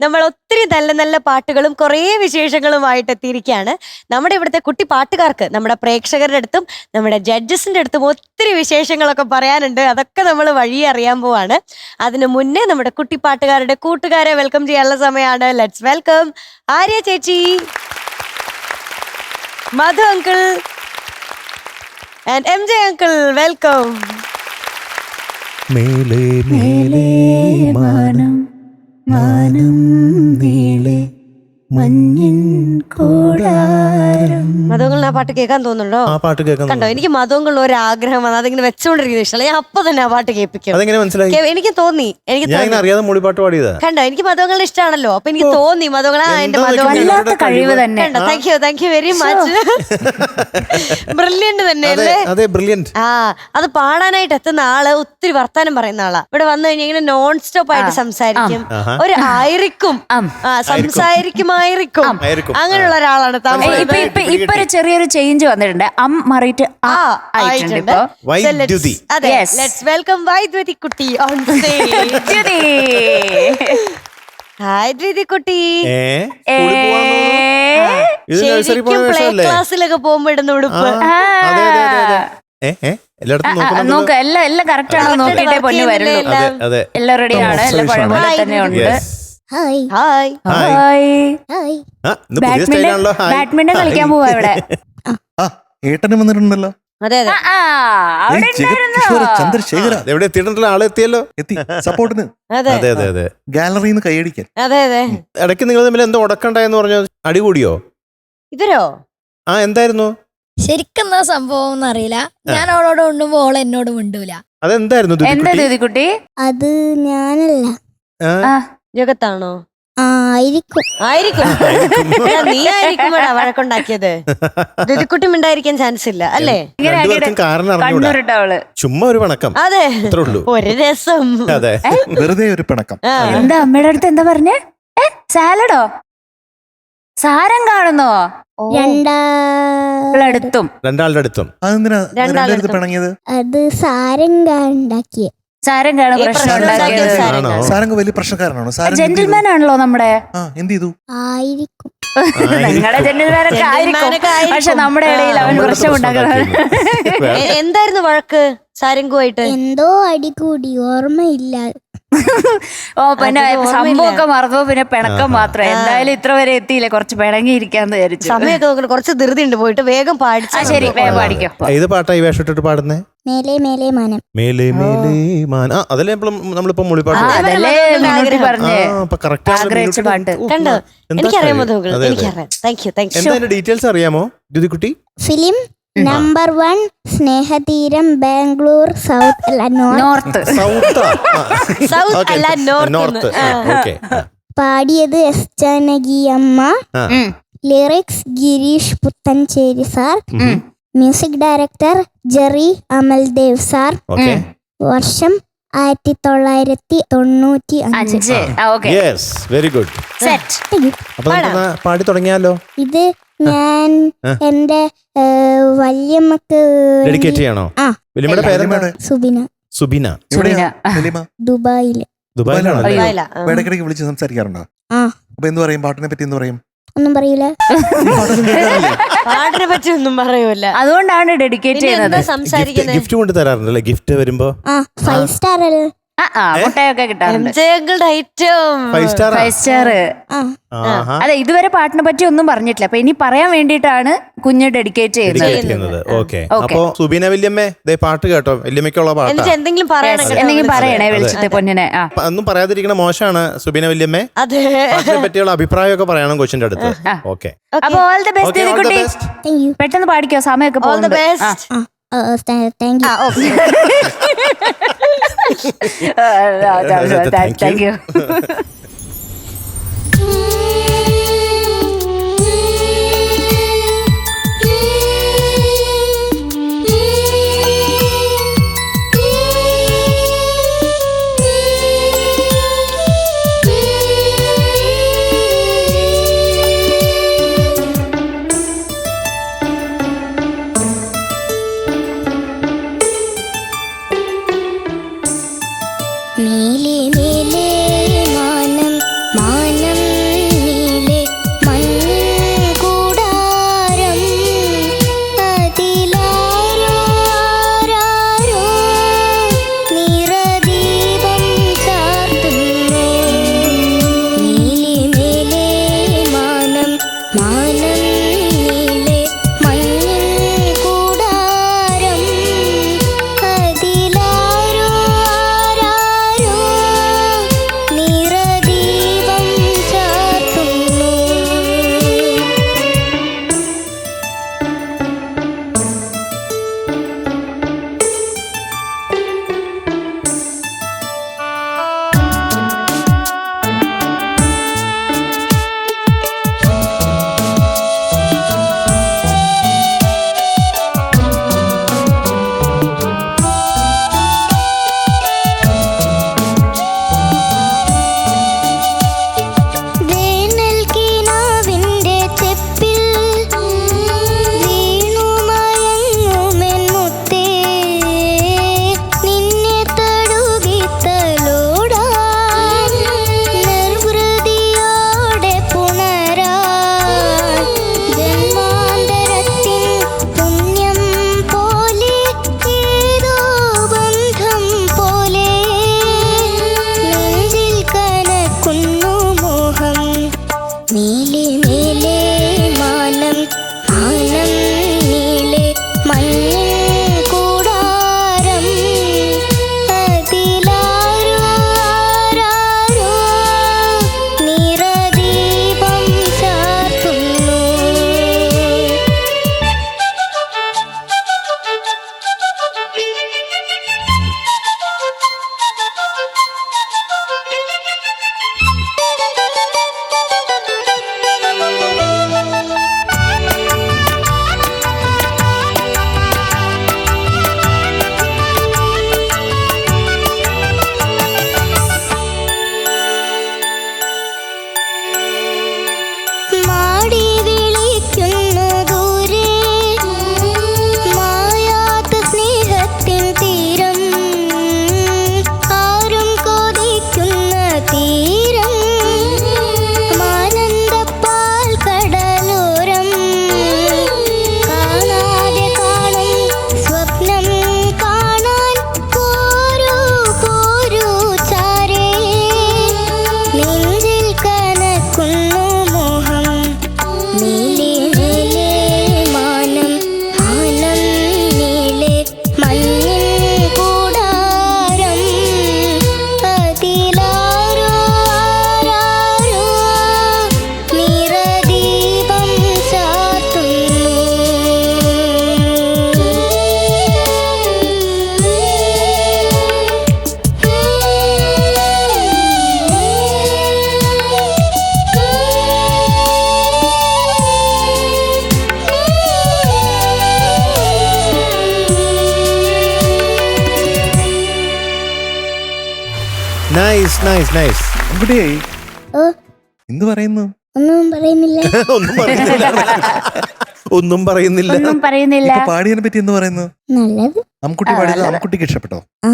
നമ്മൾ ഒത്തിരി നല്ല നല്ല പാട്ടുകളും കുറേ വിശേഷങ്ങളുമായിട്ട് എത്തിയിരിക്കുകയാണ്. നമ്മുടെ ഇവിടുത്തെ കുട്ടി പാട്ടുകാർക്ക്, നമ്മുടെ പ്രേക്ഷകരുടെ അടുത്തും നമ്മുടെ ജഡ്ജസിന്റെ അടുത്തും ഒത്തിരി വിശേഷങ്ങളൊക്കെ പറയാനുണ്ട്. അതൊക്കെ നമ്മൾ വഴിയെ അറിയാൻ പോവാണ്. അതിനു മുന്നേ നമ്മുടെ കുട്ടി പാട്ടുകാരുടെ കൂട്ടുകാരെ വെൽക്കം ചെയ്യാനുള്ള സമയമാണ്. ലെറ്റ്സ് വെൽക്കം ആര്യ ചേച്ചി, Madhu uncle and MJ uncle. Welcome. മേലേ മേലേ മാനം മാനം നീളെ മഞ്ഞിൻ കൂടാരം. മധുവങ്കളിന് ആ പാട്ട് കേൾക്കാൻ തോന്നുന്നുണ്ടോ? ആ പാട്ട് കേൾക്കാൻ കണ്ടോ, എനിക്ക് മധുവങ്കളിന് ഒരു ആഗ്രഹം വന്നു. അതിങ്ങനെ വെച്ചോണ്ടിരിക്കുന്ന ഇഷ്ടമല്ല. ഞാൻ അപ്പൊ തന്നെ ആ പാട്ട് കേൾപ്പിക്കും. അതെങ്ങനെ മനസ്സിലായി? എനിക്ക് തോന്നി, ഞാൻ അറിയാതെ മൂളിപ്പാട്ട് പാടിയതാ. കണ്ടോ, എനിക്ക് മധുവങ്കളിന് ഇഷ്ടമാണല്ലോ. അപ്പൊ എനിക്ക് തോന്നി മധുവങ്കള എന്റെ വല്ലാത്ത കഴിവ് തന്നെ. കണ്ടോ, thank you very much. Brilliant തന്നെ അല്ലേ? അതെ, ബ്രില്യന്റ്. ആ, അത് പാടാനായിട്ട് എത്തുന്ന ആള് ഒത്തിരി വർത്താനം പറയുന്ന ആളാ. ഇവിടെ വന്നു കഴിഞ്ഞാൽ ഇങ്ങനെ നോൺ സ്റ്റോപ്പ് ആയിട്ട് സംസാരിക്കും. ഒരു ആയിരിക്കും, സംസാരിക്കുമായിരിക്കും, അങ്ങനെയുള്ള ഒരാളാണ്. ഇപ്പൊ ഒരു ചെറിയൊരു ചേഞ്ച് വന്നിട്ടുണ്ട്. മാറിയിട്ട് ആയിട്ടുണ്ട്. അതെ, ലെറ്റ്സ് വെൽക്കം വൈദ്യുതി കുട്ടി ഓൺ സ്റ്റേജ്. ഹായ് ദ്വിതി കുട്ടി. ശരിക്കും പ്ലേ ക്ലാസ്സിലൊക്കെ പോകുമ്പോ ഇടുന്ന ഉടുപ്പ്. നോക്ക്, എല്ലാം കറക്റ്റ് ആണോ നോക്കിട്ടേ പൊന്നു വരുള്ളൂ. എല്ലാം റെഡിയാണ്, എല്ലാം പഴയപോലെ തന്നെ ഉണ്ട്. ഹായ് ബാഡ്മിന്റൺ കളിക്കാൻ പോവാ ഇവിടെ. ഏട്ടനും വന്നിട്ടുണ്ടല്ലോ. അതെ അതെ, ചന്ദ്രശേഖര എവിടെ എത്തിയിട്ടുണ്ടല്ലോ? ആളെ എത്തിയല്ലോ, എത്തി സപ്പോർട്ടിന്. അതെ അതെ അതെ അതെ, ഗാലറിന്ന് കൈയടിക്കാൻ. അതെ അതെ. ഇടയ്ക്ക് നിങ്ങൾ തമ്മിൽ എന്തോ ഉടക്കണ്ടായെന്ന് പറഞ്ഞു, അടികൂടിയോ? ഇവരോ? ആ, എന്തായിരുന്നു ശരിക്കും സംഭവം അറിയില്ല. ഞാൻ അവളോട് മിണ്ടുമ്പോ ഓൾ എന്നോട് മിണ്ടൂല. അതെന്തായിരുന്നു? എന്താ കുട്ടി? അത് ഞാനല്ല, ജഗത്താണോ? ആയിരിക്കും. നീ ആയിരിക്കുമ്പോഴാ വഴക്കുണ്ടാക്കിയത്. ദ്വിതിക്കുട്ടി മിണ്ടായിരിക്കാൻ ചാൻസ് ഇല്ല അല്ലേ? ചുമ്മാ ഒരു പിണക്കം. അതെ, ഒരു രസം. അതെ, വെറുതെ ഒരു പിണക്കം. എന്താ അമ്മയുടെ അടുത്ത് എന്താ പറഞ്ഞേ? സാലഡോ? സാരം കാണുന്നോ? രണ്ടാളുടെ അടുത്തും. അതെന്തിനാ പിണങ്ങിയത്? അത് സാരംഗ ഉണ്ടാക്കിയ. സാരംഗാണ് പ്രശ്നം ഉണ്ടാക്കിയത്. സാരംഗ് വലിയ പ്രശ്നക്കാരനാണോ? ജെന്റിൽമാൻ ആണല്ലോ നമ്മുടെ. എന്ത് ചെയ്തു? ആയിരിക്കും. നിങ്ങളുടെ ജെന്റിൽമാനൊക്കെ ആയിരിക്കും, പക്ഷെ നമ്മുടെ ഇടയിൽ അവൻ പ്രശ്നമുണ്ടാക്കുന്നത്. എന്തായിരുന്നു വഴക്ക് സാരംഗുമായിട്ട്? എന്തോ അടികൂടി, ഓർമ്മയില്ല. ഓ, പിന്നെ സംഭവമൊക്കെ മറന്നു, പിന്നെ പിണക്കം മാത്രം. എന്തായാലും ഇത്ര വരെ എത്തിയില്ല, കുറച്ച് പിണങ്ങിയിരിക്കാന്ന് വിചാരിച്ചു. സമയത്ത് നോക്കണം, കുറച്ച് ധൃതി ഉണ്ട്, പോയിട്ട് വേഗം പാടിച്ചു. ശരി, വേഗം പാടിക്കോ. ഏത് പാട്ടാ ഈ വേഷം ഇട്ടിട്ട് പാടുന്നേ? മേലേ മേലേ മാനം. മേലേ മേലേ മാനം. അതല്ലേ നമ്മളിപ്പോ മുളിപ്പാട്ട് പറഞ്ഞേ. പാട്ട് കണ്ടോ? എനിക്കറിയാമോ? എനിക്കറിയാം. എന്താ ഡീറ്റെയിൽസ് അറിയാമോ ദ്യുതിക്കുട്ടി? Film number 1 Snehatheeram, Bangalore, south അല്ല നോർത്ത്. സൗത്ത് അല്ല നോർത്ത്. പാടിയത് എസ് ജാനകി അമ്മ. Lyrics Gireesh Puthenchery sir. Music director Jerry Amaldev sir. വർഷം 1995. Very good. പാടി തുടങ്ങിയാലോ? ഇത് ഞാൻ എന്റെ വല്യമ്മക്ക് ഡെഡിക്കേറ്റ് ചെയ്യണോ? വല്യമ്മയുടെ പേരെന്താണ്? സുബിന. ദുബായിലാണോ? ഇടയ്ക്കിടയ്ക്ക് വിളിച്ച് സംസാരിക്കാറുണ്ടോ? അപ്പൊ എന്ത് പറയും? പാട്ടിനെ പറ്റി എന്ത് പറയും? ഒന്നും പറയൂല. പാട്ടിനെ പറ്റി ഒന്നും പറയൂല. അതുകൊണ്ടാണ് ഡെഡിക്കേറ്റ് ചെയ്യുന്നത്. ഗിഫ്റ്റ് കൊണ്ട് തരാറുണ്ടല്ലേ? ഗിഫ്റ്റ് വരുമ്പോ 5 സ്റ്റാർ മുട്ടയൊക്കെ കിട്ടാറുണ്ട്. അതെ, ഇതുവരെ പാട്ടിനെ പറ്റി ഒന്നും പറഞ്ഞിട്ടില്ല. അപ്പൊ ഇനി പറയാൻ വേണ്ടിയിട്ടാണ് കുഞ്ഞ് ഡെഡിക്കേറ്റ് ചെയ്യുന്നത്. അപ്പൊ സുബീന വല്യമ്മേ, പാട്ട് കേട്ടോ, വല്യമ്മയ്ക്കുള്ള പാട്ട്. എന്തെങ്കിലും പറയണേ വിളിച്ചിട്ട് പൊന്നിനെ. ഒന്നും പറയാതിരിക്കണ മോശമാണ് സുബീന വല്യമ്മേ. പാട്ടിനെ പറ്റിയുള്ള അഭിപ്രായമൊക്കെ പറയണം കൊച്ചിന്റെ അടുത്ത്. ഓക്കെ, അപ്പൊ ഓൾ ദി ബെസ്റ്റ് കുട്ടി. പെട്ടെന്ന് പാടിക്കോ, സമയമൊക്കെ പോകുന്നുണ്ട്. Thank you. മേലേ മേലേ മാനം നീലേ മേലേ മാനം മാനം നീലേ മഞ്ഞിൻ കൂടാരം അതിലാരോ ആരാരോ നിറദീപം ചാർത്തുന്നു. മാടി വിളിക്കുന്നു ദൂരെ മായാത്ത സ്നേഹത്തിൻ തീരം ആരും കൊതിക്കുന്ന തീരം മാനന്തപ്പാൽ കടലോരം കാണാതെ കാണും സ്വപ്നം കാണാൻ പോരൂ പോരൂ ചാരേ നെഞ്ചിൽ കനക്കുന്നു മോഹം. നീലേ നീലേ മാനം മാനം നീലേ മഞ്ഞിൻ കൂടാരം അതിലാരോ ആരാരോ നിറദീപം നൈസ് നൈസ് നൈസ്. അമ്കുട്ടിയെ ഓ എന്ത് പറയുന്നു? ഒന്നും പറയുന്നില്ല. ഒന്നും പറയുന്നില്ല. ഒന്നും പറയുന്നില്ല. ഒന്നും പറയുന്നില്ല. ഇപ്പൊ പാടിയതിനെ പറ്റി എന്ത് പറയുന്നു? നല്ലത്. അമ്കുട്ടി പാടിയത് അമ്കുട്ടിക്ക് ഇഷ്ടപ്പെട്ടോ? ആ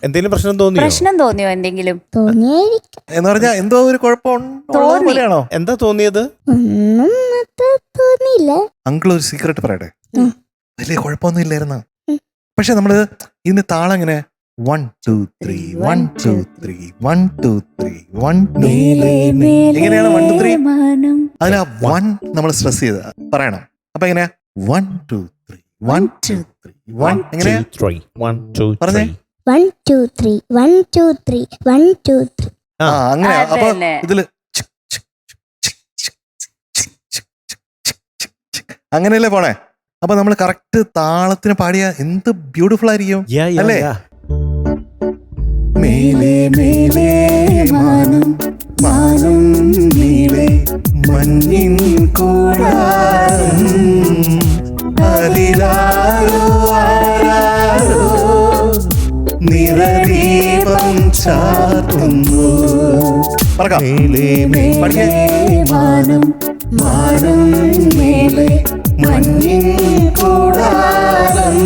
എന്തെങ്കിലും പ്രശ്നം തോന്നിയോ? പ്രശ്നം തോന്നിയോ എന്തെങ്കിലും? തോന്നിയായിരിക്കും. എന്ന് പറഞ്ഞാ എന്തോ ഒരു കുഴപ്പം തോന്നി. പോലെയാണോ? എന്താ തോന്നിയത്? ഒന്നും അത്ര തോന്നിയില്ല. അങ്കിൾ ഒരു സീക്രട്ട് പറയട്ടെ. ഉം. വലിയ കുഴപ്പമൊന്നും ഇല്ലായിരുന്നു. ഉം. പക്ഷെ നമ്മള് ഇന്ന് താളം എങ്ങനെ 1 2 3 1 2 3 1 2 3 1 2 3 എങ്ങനെയാണ് 1 2 3? മാനം. അതിൽ ആ 1 നമ്മൾ സ്ട്രെസ് ചെയ്ത് പറയണം. അപ്പൊ എങ്ങനെയാ 1 2 3 1 2 3 1 എങ്ങനെയാ 1 2 പറഞ്ഞേ? 1 2 3 1 2 3 1 2 3. ആ അങ്ങനെയാ. അപ്പൊ അതന്നെ. ഇതില് അങ്ങനെയല്ലേ പോണേ. അപ്പൊ നമ്മൾ കറക്റ്റ് താളത്തിന് പാടിയ എന്ത് ബ്യൂട്ടിഫുൾ ആയിരിക്കും അല്ലേ? മേലേ മേലേ മാനം മാനം നീലേ മഞ്ഞിൻ കൂടാരം അതിലാരോ ആരാരോ നിറദീപം ചാർത്തുന്നു. പറക്കാം. പഠിക്കേ. മാനം മാനം മേലേ മഞ്ഞിൻ കൂടാരം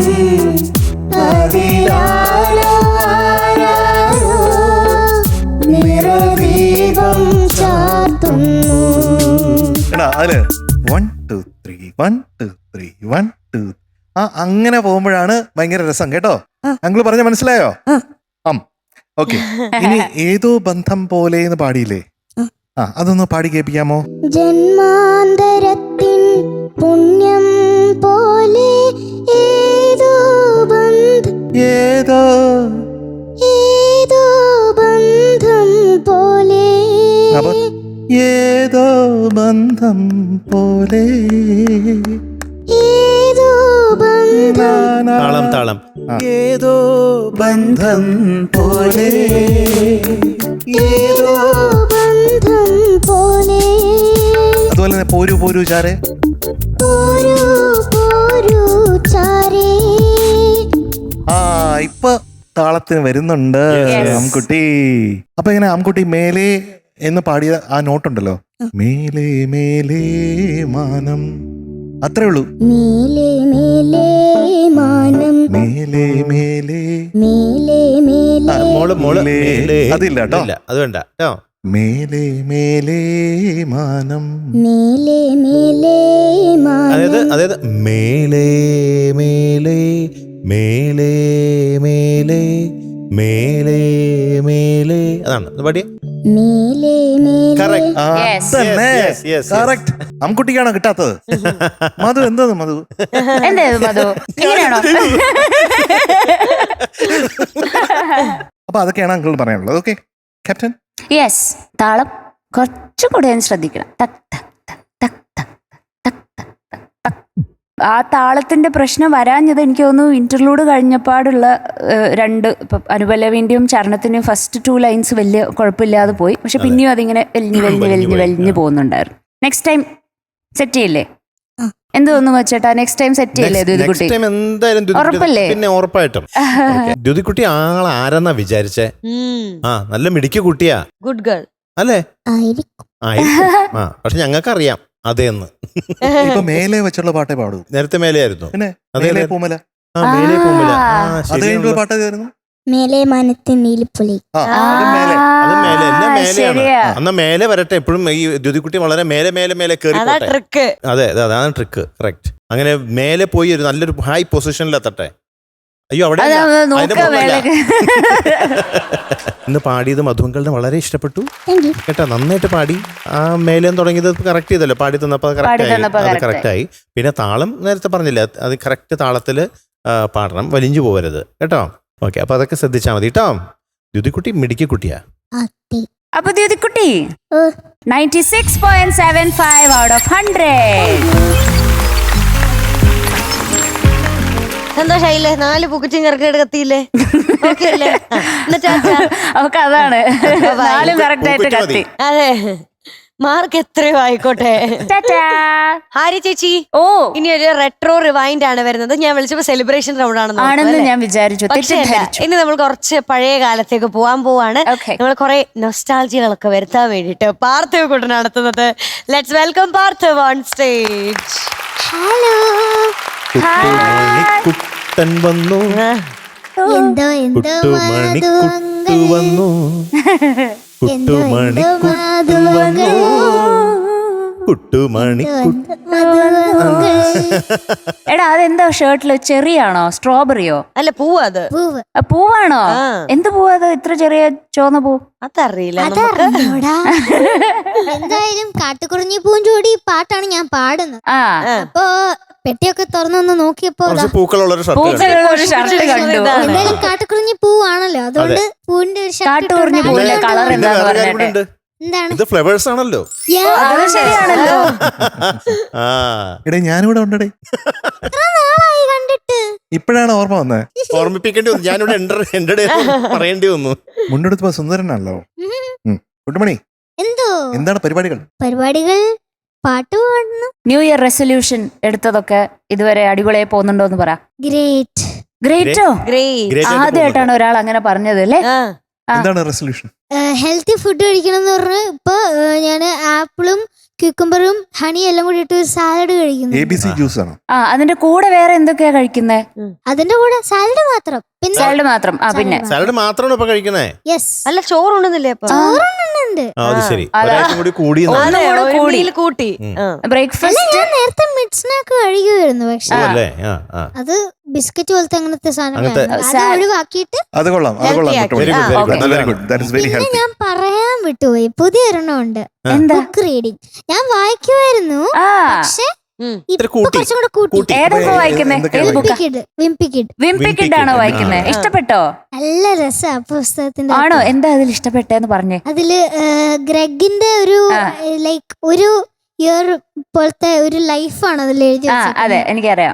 അതിലാരോ ആരാരോ നിറദീപം ചാർത്തുന്നു. എടാ അതില് 1 2 3 1 2 3 1 2 ആ അങ്ങനെ പോകുമ്പോഴാണ് ഭയങ്കര രസം കേട്ടോ. അങ്കിള് പറഞ്ഞ മനസ്സിലായോ? ഓക്കെ. ഇനി ഏതോ ബന്ധം പോലെ എന്ന് പാടിയില്ലേ? ആ അതൊന്ന് പാടി കേൾപ്പിക്കാമോ? ജന്മാന്തരത്തിൻ പുണ്യം പോലെ ഏതോ ബന്ധം ഏതോ ഏതോ ബന്ധം പോലെ അപ്പൊ ഏതോ ബന്ധം പോലെ ഏതോ ബന്ധം താളം താളം. ഏതോ ബന്ധം പോലെ ഏതോ ബന്ധം പോലെ അതുപോലെ തന്നെ പോരൂ പോരൂ ചാരേ പോരൂ പോരൂ ചാരേ. ആ ഇപ്പൊ താളത്തിന് വരുന്നുണ്ട് ആംകുട്ടി. അപ്പൊ ഇങ്ങനെ ആംകുട്ടി മേലേ എന്ന് പാടിയ ആ നോട്ടുണ്ടല്ലോ, മേലേ മേലേ മാനം, അത്രേ ഉള്ളൂ. മേലേ മേലേ മാനം മേലേ മേലേ മേലേ മേലേ മോള് മേലേ. അതില്ല കേട്ടോ, അത് വേണ്ട കേട്ടോ. മേലേ മേലേ മാനം, മേലേ മേലേ അതായത് മാനം അതായത് മേലേ മേലേ മേലേ മേലേ മേലേ മേലേ, അതാണ് പാടിയ. മേലെ മേലെ Correct. Yes. Yes. കറക്റ്റ്. അമ്കുട്ടിക്കാണോ കിട്ടാത്തത്? മധു എന്തത് മധു? എന്തായത് മധു? ഇങ്ങനെയാണോ? അപ്പൊ അതൊക്കെയാണ് അങ്കിൾ പറയാനുള്ളത്. Okay captain. യെസ്, താളം കുറച്ചും കൂടെ ഒന്ന് ശ്രദ്ധിക്കണം. ടക് ടക് ടക് ടക് ടക് ടക് ടക് ടക് ടക്. ആ താളത്തിന്റെ പ്രശ്നം വരാഞ്ഞത് എനിക്ക് തോന്നുന്നു ഇന്റർലൂഡ് കഴിഞ്ഞപ്പാടുള്ള രണ്ട് ഇപ്പം അനുപല്ലവിന്റെയും ചരണത്തിന്റെയും ഫസ്റ്റ് 2 ലൈൻസ് വലിയ കുഴപ്പമില്ലാതെ പോയി. പക്ഷെ പിന്നെയും അതിങ്ങനെ വലിഞ്ഞ് പോകുന്നുണ്ടായിരുന്നു. നെക്സ്റ്റ് ടൈം സെറ്റ് ചെയ്യില്ലേ? എന്ത് തോന്നുന്നു വെച്ചേട്ടാ? നെക്സ്റ്റ് ടൈം സെറ്റ് ചെയ്യില്ലേ ദ്യുതികുട്ടി? ഉറപ്പല്ലേ? പിന്നെ ഉറപ്പായിട്ടും. ദ്യുതികുട്ടി ആളാരെന്നാ വിചാരിച്ചേ? നല്ല മിടിക്ക് കുട്ടിയാ. ഗുഡ് ഗേൾ അല്ലേ? ആയിരിക്കും. പക്ഷെ ഞങ്ങൾക്കറിയാം അതേന്ന്. ഇപ്പൊ മേലെ വെച്ചുള്ള പാട്ടേ പാടൂ. നേരത്തെ മേലെയായിരുന്നു. പിന്നെ അതെ, മേലെ പൂമല. മേലെ പൂമല. അത് കഴിഞ്ഞുള്ള പാട്ട് ഏതായിരുന്നു? മേലെ മനത്തിൻ നീലിപ്പുലി. അത് മേലെ. അത് മേലെ എല്ലാം മേലെയാണ്. ശരിയാ. എന്നാ മേലെ വരട്ടെ. എപ്പോഴും ഈ ദ്യുതികുട്ടി വളരെ മേലെ കേറി അതാ പോട്ടെ. ട്രിക്ക്. അതെ അതാണ് ട്രിക്ക്. കറക്റ്റ്. അങ്ങനെ മേലെ പോയി ഒരു നല്ലൊരു ഹൈ പൊസിഷനിലെത്തട്ടെ. അയ്യോ അവിടെ ഇന്ന് പാടിയത് മധുങ്കളുടെ വളരെ ഇഷ്ടപ്പെട്ടു കേട്ടോ. നന്നായിട്ട് പാടി. ആ മേലേന്ന് തുടങ്ങിയത് കറക്റ്റ് ചെയ്തല്ലോ. പാടി തന്നപ്പോ കറക്റ്റ് ആയി. പിന്നെ താളം നേരത്തെ പറഞ്ഞില്ല, അത് കറക്റ്റ് താളത്തില് പാടണം, വലിഞ്ഞു പോകരുത് കേട്ടോ. ഓക്കെ, അപ്പൊ അതൊക്കെ ശ്രദ്ധിച്ചാൽ മതി കേട്ടോ. ദ്യുതിക്കുട്ടി മിടിക്ക് കുട്ടിയാ. അപ്പൊ ദ്യുതിക്കുട്ടി 96.75 out of 100. സന്തോഷായില്ലേ? 4 പൂക്കുറ്റിയും കറക്റ്റ് കത്തിയില്ലേ? ഓക്കെ അല്ലേ? അവക്ക് അതാണ് 4 കറക്റ്റ് ആയിട്ട് കത്തി. അതെ, മാർക്ക് എത്രയോ ആയിക്കോട്ടെ. ഹാരി ചേച്ചി, ഇനി ഒരു റെട്രോ റിവൈൻഡ് ആണ് വരുന്നത്. ഞാൻ വിളിച്ചപ്പോ സെലിബ്രേഷൻ റൗണ്ട് ആണെന്ന് ഞാൻ വിചാരിച്ചു. ഇനി നമ്മൾ കുറച്ച് പഴയ കാലത്തേക്ക് പോവാൻ പോവാണ്. നമ്മൾ കുറെ നൊസ്റ്റാൾജികളൊക്കെ വരുത്താൻ വേണ്ടിട്ട് പാർത്ഥിവ് കൂട്ടൻ നടത്തുന്നത്. Let's welcome Parthiv on stage. Hello. കുട്ടൻ വന്നു, എന്തോ കുട്ടുമണിക്കുട്ടു വന്നു, കുട്ടുമണിക്കുട്ടു വന്നു, കുട്ടുമണിക്കുട്ടു. എടാ അതെന്താ ഷർട്ടില്? ചെറിയാണോ? സ്ട്രോബെറിയോ? അല്ല, പൂവ്. അത് പൂവാണോ? എന്ത് പൂവാ അത്? ഇത്ര ചെറിയ ചുവന്ന പൂ? അതറിയില്ല. എന്തായാലും കാട്ടുകുറിഞ്ഞി പൂഞ്ചോടി പാട്ടാണ് ഞാൻ പാടുന്നത്. അപ്പൊ പെട്ടിയൊക്കെ തുറന്നൊന്ന് നോക്കിയപ്പോ പൂക്കളുള്ളൊരു ഷർട്ട് കണ്ടു. എന്തായാലും കാട്ടുകുറിഞ്ഞി പൂവാണല്ലോ, അതുകൊണ്ട് പൂവിന്റെ ഒരു കാട്ടുകുറിഞ്ഞി പൂവിന്റെ കളർ എന്താന്ന് പറഞ്ഞിട്ട് എന്താണ്? ഇത് ഫ്ലവേഴ്സ് ആണല്ലോ. അത് ശരിയാണല്ലോ. എടേ ഞാനിവിടെ ഉണ്ടേ. കണ്ടിട്ട് ഇപ്പോഴാണ് ഓർമ്മ വന്നേ. ഓർമ്മിപ്പിക്കേണ്ടി വന്നു. ഞാനിവിടെ പറയേണ്ടി വന്നു. മുണ്ടെടുത്തപ്പോ സുന്ദരനാണല്ലോ. കുട്ടുമണി, എന്തോ എന്താണ് പരിപാടികൾ? പാട്ട് പാടുന്നു. ന്യൂ ഇയർ റെസൊല്യൂഷൻ എടുത്തതൊക്കെ ഇതുവരെ അടിപൊളിയായി പോകുന്നുണ്ടോ എന്ന് പറ. ഗ്രേറ്റോ? ആദ്യമായിട്ടാണ് ഒരാൾ അങ്ങനെ പറഞ്ഞത് അല്ലേ? എന്താണ് റെസൊല്യൂഷൻ? ഹെൽത്തി ഫുഡ് കഴിക്കണം എന്ന് പറഞ്ഞ് ഇപ്പൊ ഞാന് ആപ്പിളും ക്യൂക്കംബറും ഹണി എല്ലാം കൂടി ഇട്ട് സാലഡ് കഴിക്കുന്നു. ABC ജ്യൂസ് ആണോ? അതിന്റെ കൂടെ വേറെ എന്തൊക്കെയാ കഴിക്കുന്നേ? അതിന്റെ കൂടെ സാലഡ് മാത്രം. പിന്നെ സാലഡ് മാത്രം. പിന്നെ സാലഡ് മാത്രമാണോ ഇപ്പൊ കഴിക്കുന്നേ? യെസ്. അല്ല, ചോറുണ്ടെന്നില്ലേ? കൂട്ടി ബ്രേക്ക്ഫാസ്റ്റ് നേരത്തെ മിഡ് സ്നാക്ക് കഴിക്കുമായിരുന്നു. പക്ഷെ അത് ബിസ്ക്കറ്റ് പോലത്തെ അങ്ങനത്തെ സാധനം ഒഴിവാക്കിയിട്ട് അത് കൊള്ളാം. പിന്നെ ഞാൻ പറയാൻ വിട്ടുപോയി, പുതിയൊരെണ്ണം ഉണ്ട്. ബുക്ക് റീഡിങ് ഞാൻ വായിക്കുമായിരുന്നു. പക്ഷെ വിംപിക്കിഡ് ആണോ വായിക്കുന്നേ? ഇഷ്ടപ്പെട്ടോ? നല്ല രസാ പുസ്തകത്തിന്റെ. ആണോ? എന്താ അതിൽ ഇഷ്ടപ്പെട്ടെന്ന് പറഞ്ഞേ. അതില് ഗ്രെഗിന്റെ ഒരു ലൈക്ക് ഒരു ഇയർ പോലത്തെ ഒരു ലൈഫാണ് അതിൽ എഴുതി. അതെ, എനിക്കറിയാം.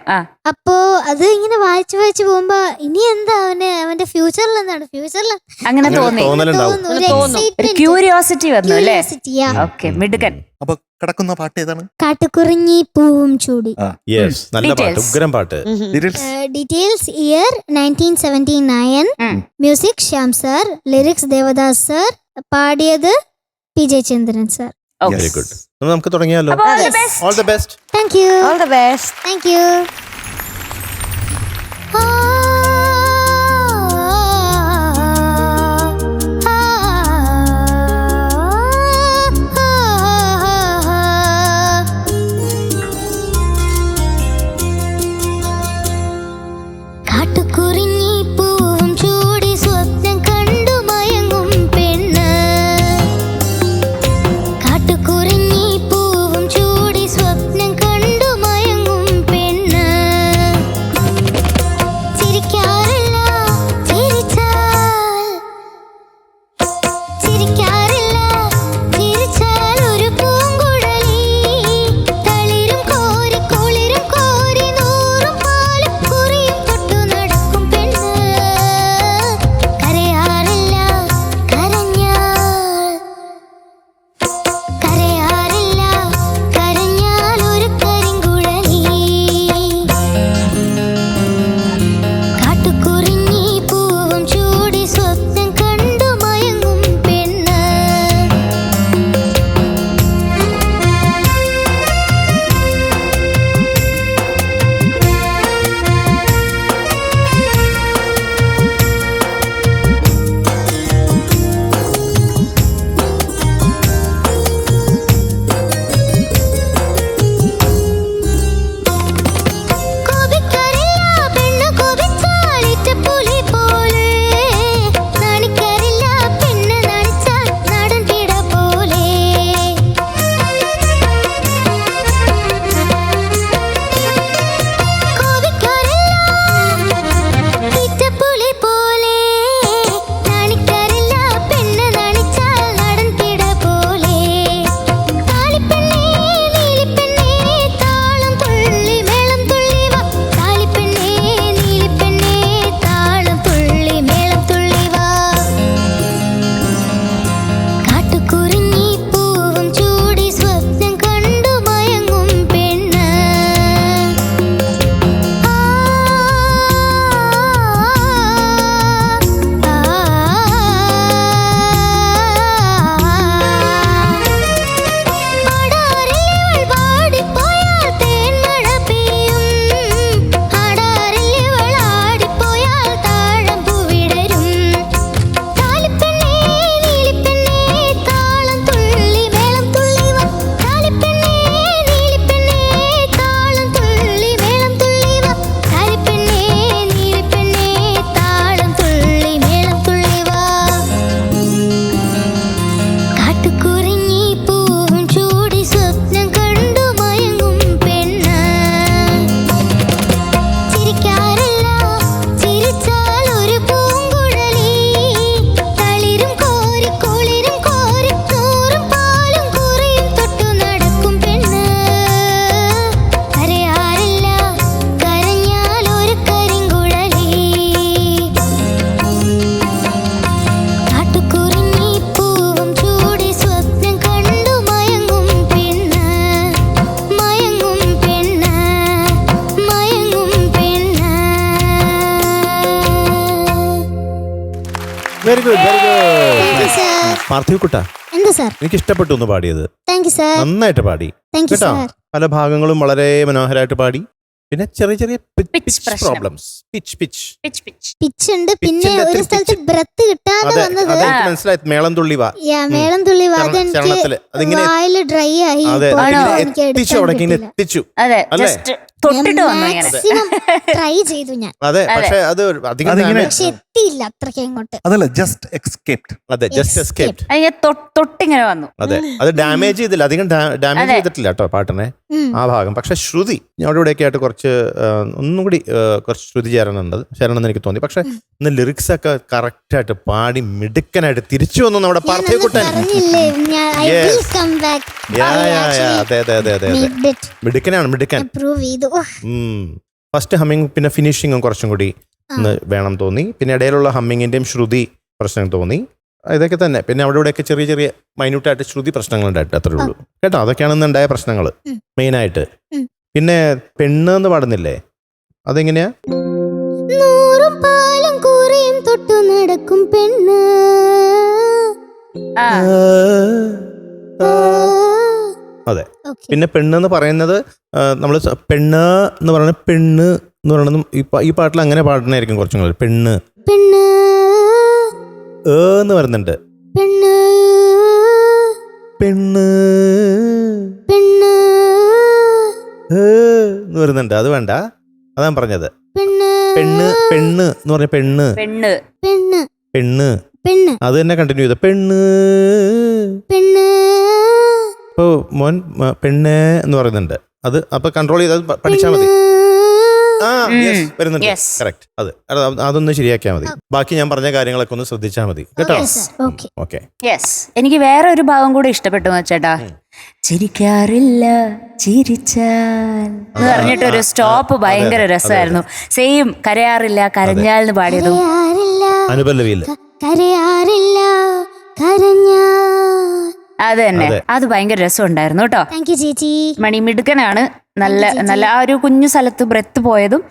അപ്പോ അത് ഇങ്ങനെ വായിച്ചു പോകുമ്പോ ഇനി എന്താ അവന്റെ ഫ്യൂച്ചറിൽ എന്താണ് അങ്ങനെ തോന്നി. ക്യൂരിയോസിറ്റി വന്നു അല്ലേ? ഓക്കെ, മിടുക്കൻ. അപ്പൊ കിടക്കുന്ന പാട്ട് ഏതാണ്? കാട്ടുകുറിഞ്ഞി പൂവും ചൂടി. നല്ല പാട്ട്, ഉഗ്രം പാട്ട്. Details year 1979. Music Shyam sir, lyrics Devadas sir, പാടിയത് P Jayachandran sir. Very good. നമുക്ക് തുടങ്ങിയാലോ? All the best. Thank you. All the best. Thank you. കാട്ടുകുറിഞ്ഞി പൂവും ചൂടി സ്വപ്നം കണ്ടു മയങ്ങും പെണ്ണ് very good very thank you good. Sir. Parthiv കുട്ടാ, എന്താ സാർ? എനിക്ക് ഇഷ്ടപ്പെട്ടു ഒന്ന് പാടിയത്. Thank you sir. നന്നായിട്ട് പാടി താങ്ക് യു കേട്ടോ. സാർ. പല ഭാഗങ്ങളും വളരെ മനോഹരമായിട്ട് പാടി. പിന്നെ ചെറിയ ചെറിയ Pitch പ്രശ്നം. പ്രോബ്ലംസ്, പിച്ച് പിച്ച് ഉണ്ട്. പിന്നെ പിച്ചിന്റെ ഒരു ഇത്തിരി സ്ഥലത്ത് pitch. ബ്രത്ത് കിട്ടാതെ അതെ വന്നത്. അതെനിക്ക് മനസ്സിലായി. മേളം തുള്ളി വാ മേളം തുള്ളി വാതെനിക്ക് ചരണത്തില് അതിങ്ങനെ വായില് ഡ്രൈ ആയി. അതെ ഇപ്പോൾ അതിങ്ങനെ എനിക്ക് എത്തിച്ചു എടുക്കാൻ അവിടെ ഇങ്ങനെ പറ്റില്ല. എത്തിച്ചു. അതെ അല്ലേ? ജസ്റ്റ് തൊട്ടിട്ട് വന്നു ഇങ്ങനെ. മാക്സിമം ട്രൈ ചെയ്തു ഞാൻ. അതെ പക്ഷെ അത് അധികം അതിങ്ങനെ- പക്ഷെ എത്തിയില്ല അത്രയ്ക്ക് അങ്ങോട്ട്. അതല്ല ജസ്റ്റ് എക്സ്കേപ്ഡ്. അതെ ജസ്റ്റ് എസ്കേപ്ഡ്. അതിങ്ങനെ തൊട്ടിങ്ങനെ വന്നു. അതെ അത് ഡാമേജ് ചെയ്തില്ല, അധികം ഡാമേജ് അതെ. ചെയ്തിട്ടില്ല കേട്ടോ പാട്ടിനെ ഉം. ആ ഭാഗം. പക്ഷെ ശ്രുതി അവിടെ ഇവിടെയൊക്കെ ആയിട്ട് കുറച്ച് ഒന്നും കൂടി കുറച്ച് ശ്രുതി ചേരണമെന്ന് എനിക്ക് തോന്നി. പക്ഷെ ഇന്ന് ലിറിക്സ് ഒക്കെ കറക്റ്റ് ആയിട്ട് പാടി മിടുക്കനായിട്ട് തിരിച്ചു വന്നു നമ്മുടെ പാർത്ഥിവ് ഞാനന്ന് കുട്ടൻ. പറഞ്ഞില്ലേ I Yes. will come back. അതെ അതെ അതെ അതെ Made it. മിടുക്കനാണ് മിടുക്കൻ. ഞാൻ prove ചെയ്തു. ഫസ്റ്റ് ഹമ്മിങ് പിന്നെ ഫിനിഷിങ്ങും കുറച്ചും കൂടി ഒന്ന് വേണം തോന്നി. പിന്നെ ഇടയിലുള്ള ഹമ്മിങ്ങിന്റെയും ശ്രുതി പ്രശ്നം തോന്നി. ഇതൊക്കെ തന്നെ. പിന്നെ അവിടെ ഇവിടെയൊക്കെ ചെറിയ ചെറിയ മൈന്യൂട്ടായിട്ട് ശ്രുതി പ്രശ്നങ്ങളുണ്ടായിട്ട് അത്രേ ഉള്ളൂ കേട്ടോ. അതൊക്കെയാണ് ഇന്ന് ഉണ്ടായ പ്രശ്നങ്ങൾ മെയിനായിട്ട്. പിന്നെ പെണ്ണ് എന്ന് പാടുന്നില്ലേ, അതെങ്ങനെയാ? നൂറും പാലും കൂറയും തൊട്ടു നടക്കും പെണ്ണ്. ആ അതെ. Okay. പിന്നെ പെണ്ണ് എന്ന് പറയുന്നത് നമ്മൾ പെണ്ണ് എന്ന് പറയുന്നത് പെണ്ണ് എന്ന് പറയുന്നത് ഈ പാട്ടിൽ അങ്ങനെ പാടുന്നതായിരിക്കും കുറച്ചും കൂടി. പെണ്ണ് പെണ്ണ് എന്ന് പറയുന്നുണ്ട്. പെണ്ണ് പെണ്ണ് പെണ്ണ് എന്ന് പറയുന്നുണ്ട്. അത് വേണ്ട, അതാണ് പറഞ്ഞത്. പെണ്ണ് പെണ്ണ് പെണ്ണ് എന്ന് പറഞ്ഞ പെണ്ണ് പെണ്ണ് പെണ്ണ് പെണ്ണ് പെണ്ണ് അത് തന്നെ കണ്ടിന്യൂ ചെയ്ത പെണ്ണ്. പെണ്ണ് ഇപ്പൊ മോൻ പെണ്ണ് എന്ന് പറയുന്നുണ്ട്. അത് അപ്പൊ കൺട്രോൾ ചെയ്ത് അത് പഠിച്ചാൽ മതി. ആ yes, വരുന്നുണ്ട്. Yes. കറക്റ്റ്. അതൊന്ന് ശരിയാക്കിയാൽ മതി. ബാക്കി ഞാൻ പറഞ്ഞ കാര്യങ്ങളൊക്കെ ഒന്ന് ശ്രദ്ധിച്ചാൽ മതി കേട്ടോ. ഓക്കെ. ഓക്കെ. യെസ്. എനിക്ക് വേറെ ഒരു ഭാഗം കൂടെ ഇഷ്ടപ്പെട്ടു ചേട്ടാ. ചിരിക്കാറില്ല ചിരിച്ചാൽ എന്ന് പറഞ്ഞിട്ടൊരു സ്റ്റോപ്പ് ഭയങ്കര രസമായിരുന്നു. സെയിം കരയാറില്ല കരഞ്ഞാൽ എന്ന് പാടിയതും. കരയാറില്ല അനുപല്ലവിയിൽ കരയാറില്ല കരഞ്ഞാ. അത് തന്നെ, അത് ഭയങ്കര രസമുണ്ടായിരുന്നു കേട്ടോ. താങ്ക് യു ചേച്ചി. മണിമിടുക്കനാണ്. നല്ല ആ ഒരു കുഞ്ഞു സ്ഥലത്ത് ബ്രെത്ത് പോയതും